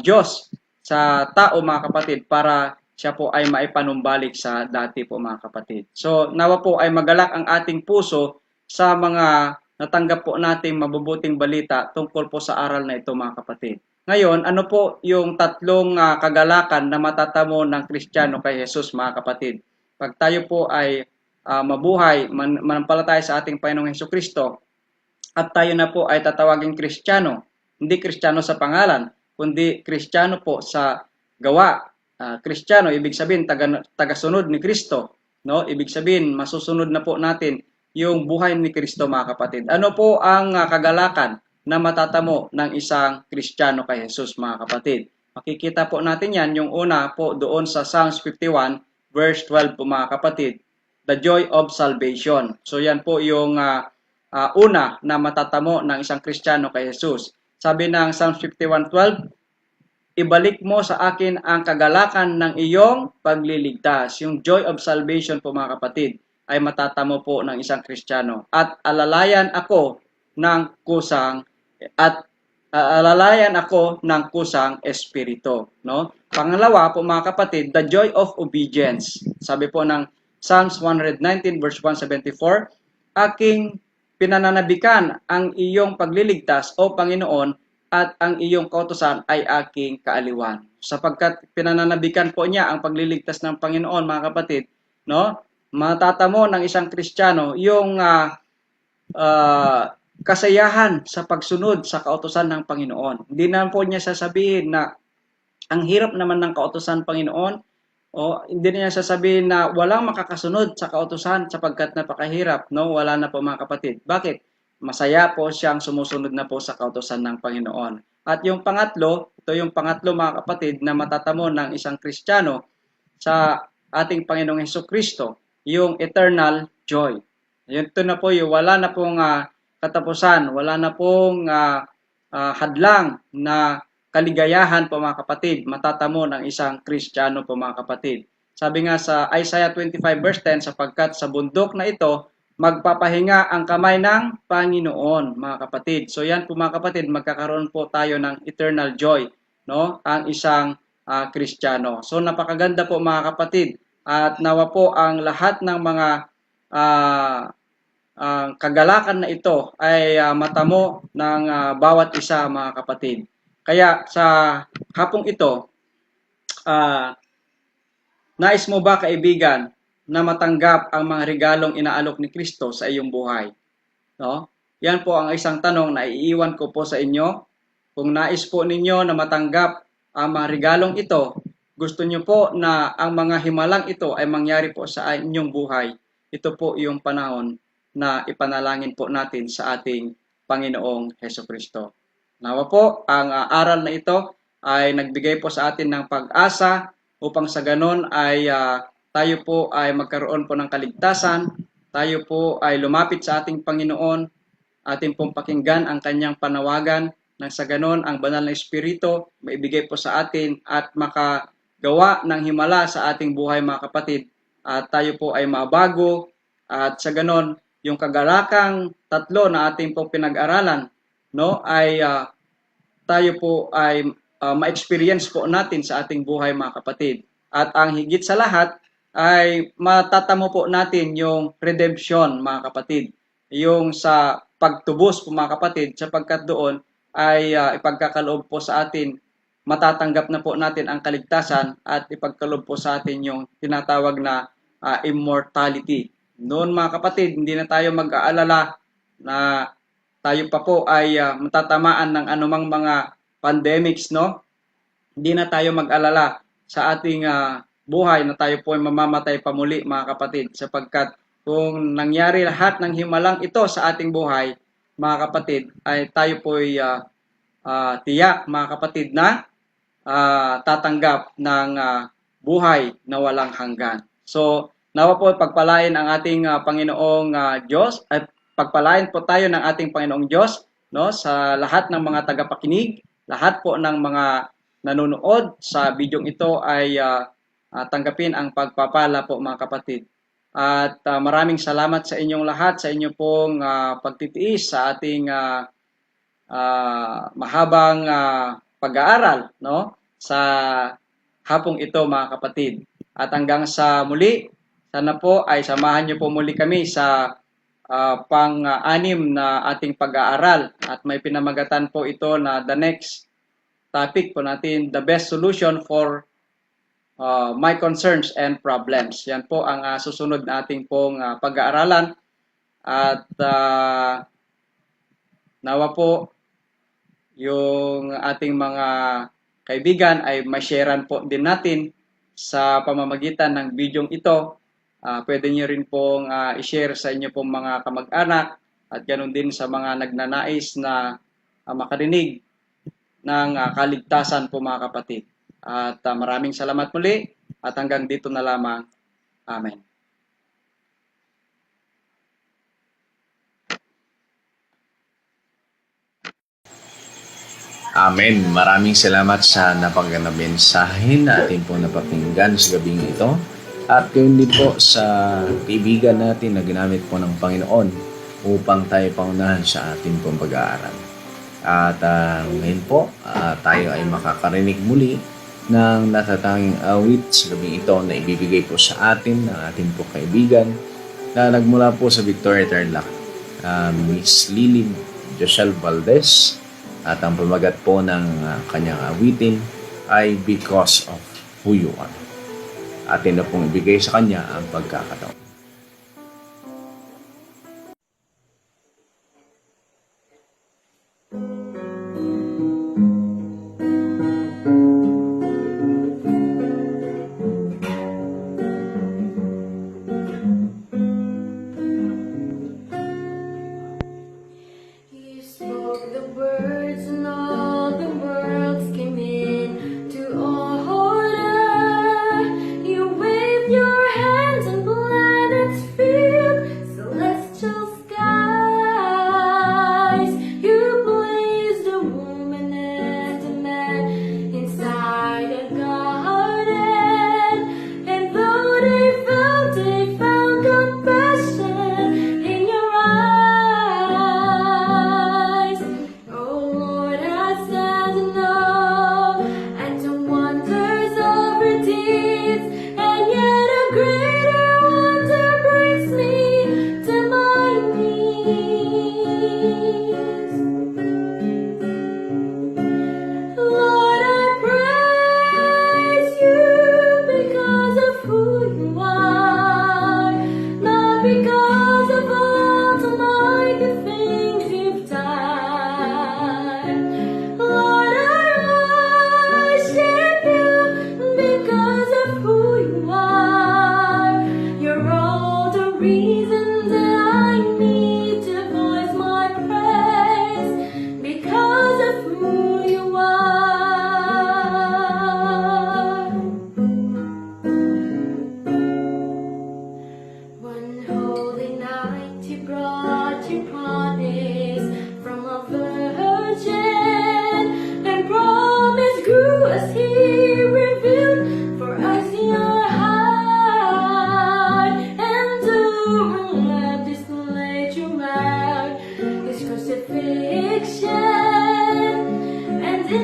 S2: Diyos sa tao, mga kapatid, para siya po ay maipanumbalik sa dati po, mga kapatid. So nawa po ay magalak ang ating puso sa mga natanggap po nating mabubuting balita tungkol po sa aral na ito, mga kapatid. Ngayon, ano po yung tatlong kagalakan na matatamo ng Kristiyano kay Jesus, mga kapatid? Pag tayo po ay mabuhay, manampalataya sa ating Panginoong Hesukristo, at tayo na po ay tatawaging Kristiyano, hindi Kristiyano sa pangalan, kundi Kristiyano po sa gawa. Kristiyano, ibig sabihin, tagasunod ni Kristo. No? Ibig sabihin, masusunod na po natin yung buhay ni Kristo, mga kapatid. Ano po ang kagalakan na matatamo ng isang Kristiyano kay Jesus, mga kapatid? Makikita po natin yan, yung una po doon sa Psalms 51, verse 12 po, mga kapatid. The joy of salvation. So yan po yung una na matatamo ng isang Kristiyano kay Jesus. Sabi ng Psalms 51:12, ibalik mo sa akin ang kagalakan ng iyong pagliligtas. Yung joy of salvation po, mga kapatid, ay matatamo po ng isang Kristiyano. At alalayan ako ng kusang espiritu, no? Pangalawa po, mga kapatid, the joy of obedience. Sabi po ng Psalms 119 verse 174, aking pinananabikan ang iyong pagliligtas, o Panginoon, at ang iyong kautusan ay aking kaaliwan. Sapagkat pinananabikan po niya ang pagliligtas ng Panginoon, mga kapatid, no? Matatamo ng isang Kristiyano yung kasayahan sa pagsunod sa kautusan ng Panginoon. Hindi na po niya sasabihin na ang hirap naman ng kautusan, Panginoon, o hindi niya sasabihin na walang makakasunod sa kautusan sapagkat napakahirap. No, wala na po, mga kapatid. Bakit? Masaya po siyang sumusunod na po sa kautusan ng Panginoon. At yung pangatlo, ito yung pangatlo, mga kapatid, na matatamo ng isang Kristiyano sa ating Panginoong Hesukristo, yung eternal joy. Ito na po yung wala na pong katapusan, wala na pong hadlang na kaligayahan po, mga kapatid, matatamo ng isang Kristiyano po, mga kapatid. Sabi nga sa Isaiah 25 verse 10, sapagkat sa bundok na ito, magpapahinga ang kamay ng Panginoon, mga kapatid. So yan po, mga kapatid, magkakaroon po tayo ng eternal joy, no? Ang isang Kristiyano. So napakaganda po, mga kapatid. At nawa po ang lahat ng mga kagalakan na ito ay matamo ng bawat isa, mga kapatid. Kaya sa hapong ito, nais mo ba, kaibigan, na matanggap ang mga regalong inaalok ni Kristo sa iyong buhay? No? Yan po ang isang tanong na iiwan ko po sa inyo. Kung nais po ninyo na matanggap ang mga regalong ito, gusto nyo po na ang mga himalang ito ay mangyari po sa inyong buhay, ito po yung panahon na ipanalangin po natin sa ating Panginoong Hesukristo. Nawa po, ang aral na ito ay nagbigay po sa atin ng pag-asa upang sa ganon ay tayo po ay magkaroon po ng kaligtasan, tayo po ay lumapit sa ating Panginoon, ating pong pakinggan ang kanyang panawagan, nang sa ganon ang banal na Espiritu maibigay po sa atin at makagawa ng himala sa ating buhay mga kapatid. At tayo po ay mabago at sa ganon yung kagalakang tatlo na ating pong pinag-aralan, no, ay tayo po ay ma-experience po natin sa ating buhay mga kapatid. At ang higit sa lahat ay matatamo po natin yung redemption mga kapatid. Yung sa pagtubos po mga kapatid, sapagkat doon ay ipagkakaloob po sa atin, matatanggap na po natin ang kaligtasan at ipagkaloob po sa atin yung tinatawag na immortality. Noon mga kapatid, hindi na tayo mag-aalala na tayo pa po ay matatamaan ng anumang mga pandemics, no? Hindi na tayo mag-alala sa ating buhay na tayo po ay mamamatay pa muli mga kapatid, sapagkat kung nangyari lahat ng himalang ito sa ating buhay mga kapatid, ay tayo po ay tiyak mga kapatid na tatanggap ng buhay na walang hanggan. So, nawa po pagpalain ang ating Panginoong Diyos at pagpalain po tayo ng ating Panginoong Diyos, no, sa lahat ng mga tagapakinig, lahat po ng mga nanonood sa bidyong ito ay tanggapin ang pagpapala po mga kapatid. At maraming salamat sa inyong lahat, sa inyo pong pagtitiis sa ating mahabang pag-aaral, no, sa hapong ito mga kapatid. At hanggang sa muli, sana po ay samahan niyo po muli kami sa pang-anim na ating pag-aaral. At may pinamagatan po ito na the next topic po natin, the best solution for my concerns and problems. Yan po ang susunod na ating pong pag-aaralan. At nawa po yung ating mga kaibigan ay ma-sharean po din natin sa pamamagitan ng bidyong ito. Pwede niyo rin pong i-share sa inyo pong mga kamag-anak at ganoon din sa mga nagnanais na makarinig ng kaligtasan po mga kapatid. At maraming salamat muli at hanggang dito na lamang. Amen.
S1: Amen. Maraming salamat sa napagandang mensahe na ating po napakinggan sa gabing ito. At yun din po sa kaibigan natin na ginamit po ng Panginoon upang tayo paunahan sa ating pong pag-aaral. At ngayon po, tayo ay makakarinig muli ng natatanging awit sa gabing ito na ibibigay po sa atin ng ating po kaibigan na nagmula po sa Victoria Tarlac, Miss Lily Joshel Valdez. At ang pamagat po ng kanyang awitin ay Because of Who You Are. Atin na pong ibigay sa kanya ang pagkakataon.
S3: You spoke the words and all the worlds came into order. You waved your hands and blinded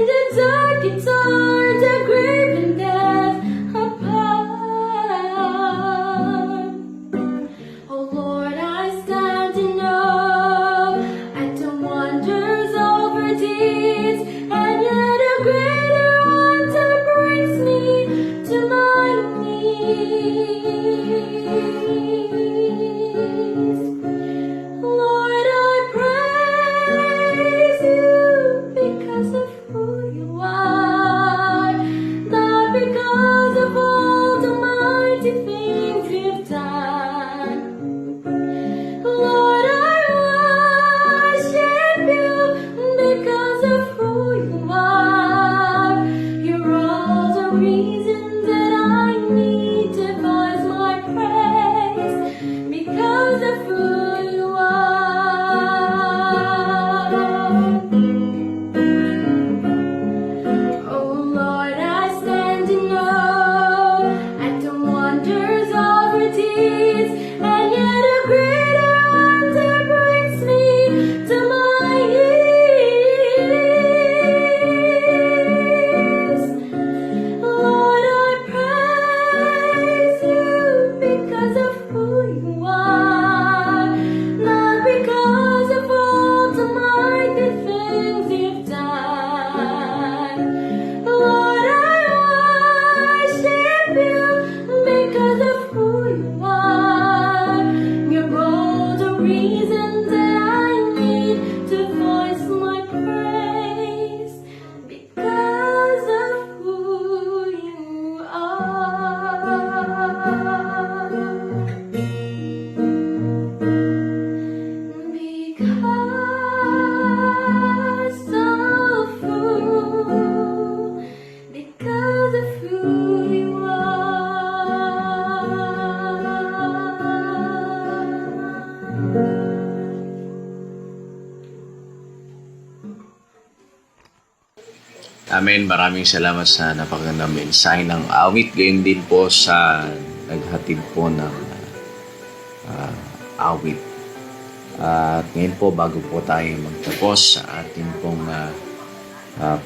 S3: the dark it's hard to grieve and death apart. Oh Lord, I stand in awe at the wonders over deeds, and yet a greater wonder brings me to my knees. Lord, I praise you because of who you are, not because of all the mighty things you've done. Lord, I worship you because of who you are. You're all the reason that I need to voice my praise because of who you are. Oh Lord, I stand in awe at the wonders of your deeds, and yet a greater wonder brings me to my knees. Lord, I praise you because of who you are, not because of all the mighty things you've done. Lord, I worship you because of who you are. You're all the reason that I need to voice my praise because of who you because of who you are.
S1: Amen. Maraming salamat sa napakagandang mensahe ng awit. Gayon din po sa naghatid po ng awit. At ngayon po, bago po tayo magtapos sa ating pong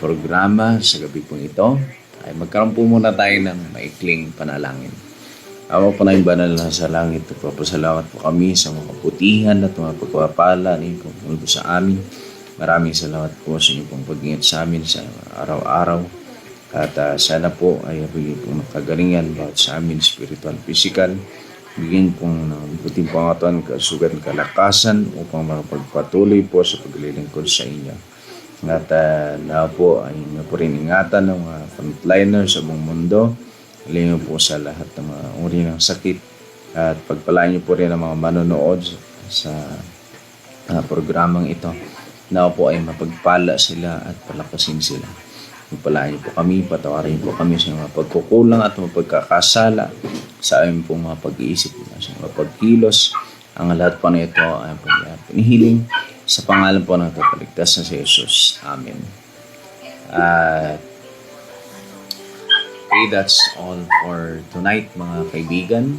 S1: programa sa gabi pong ito, ay magkaroon po muna tayo ng maikling panalangin. Ama po na yung banal na sa langit, nagpapasalamat po kami sa mga kaputihan at mga pagpapala na po sa amin. Maraming salamat po sa inyong pong pag-ingat sa amin sa araw-araw. At sana po ay bigyan pong nakagalingan bawat sa amin, spiritual, physical. Bigyan pong ng puting pangatuan, kasugan, kalakasan upang makapagpatuloy po sa paglilingkod sa inyo. At na po ay inyo po rin ingatan ng mga frontliners sa buong mundo. Halingin po sa lahat ng mga uri ng sakit. At pagpalaan niyo po rin ang mga manonood sa programang ito. Na po ay mapagpala sila at palakasin sila. Pagpalaan niyo po kami, patawarin niyo po kami sa mga pagkukulang at mga pagkakasala sa aming pong mga pag-iisip, sa mga pagkilos. Ang lahat po na ito ay pinihiling sa pangalan po ng kapaligtas na si Jesus. Amen. Okay, that's all for tonight mga kaibigan.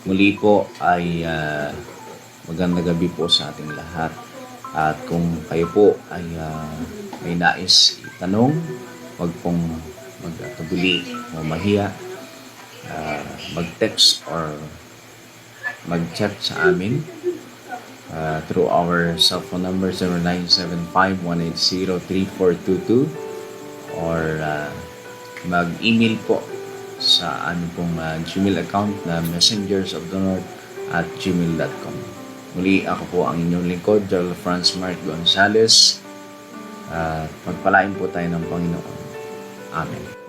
S1: Muli po ay magandang gabi po sa ating lahat. At kung kayo po ay may nais itanong, huwag pong magtatubuli o mahiya, mag-text or mag-chat sa amin through our cell phone number 0975-180-3422 or mag-email po sa aming pong Gmail account na messengersofthenorth@gmail.com. Muli ako po ang inyong lingkod, Gerald Franz Mark Gonzalez. Magpalain po tayo ng Panginoon. Amen.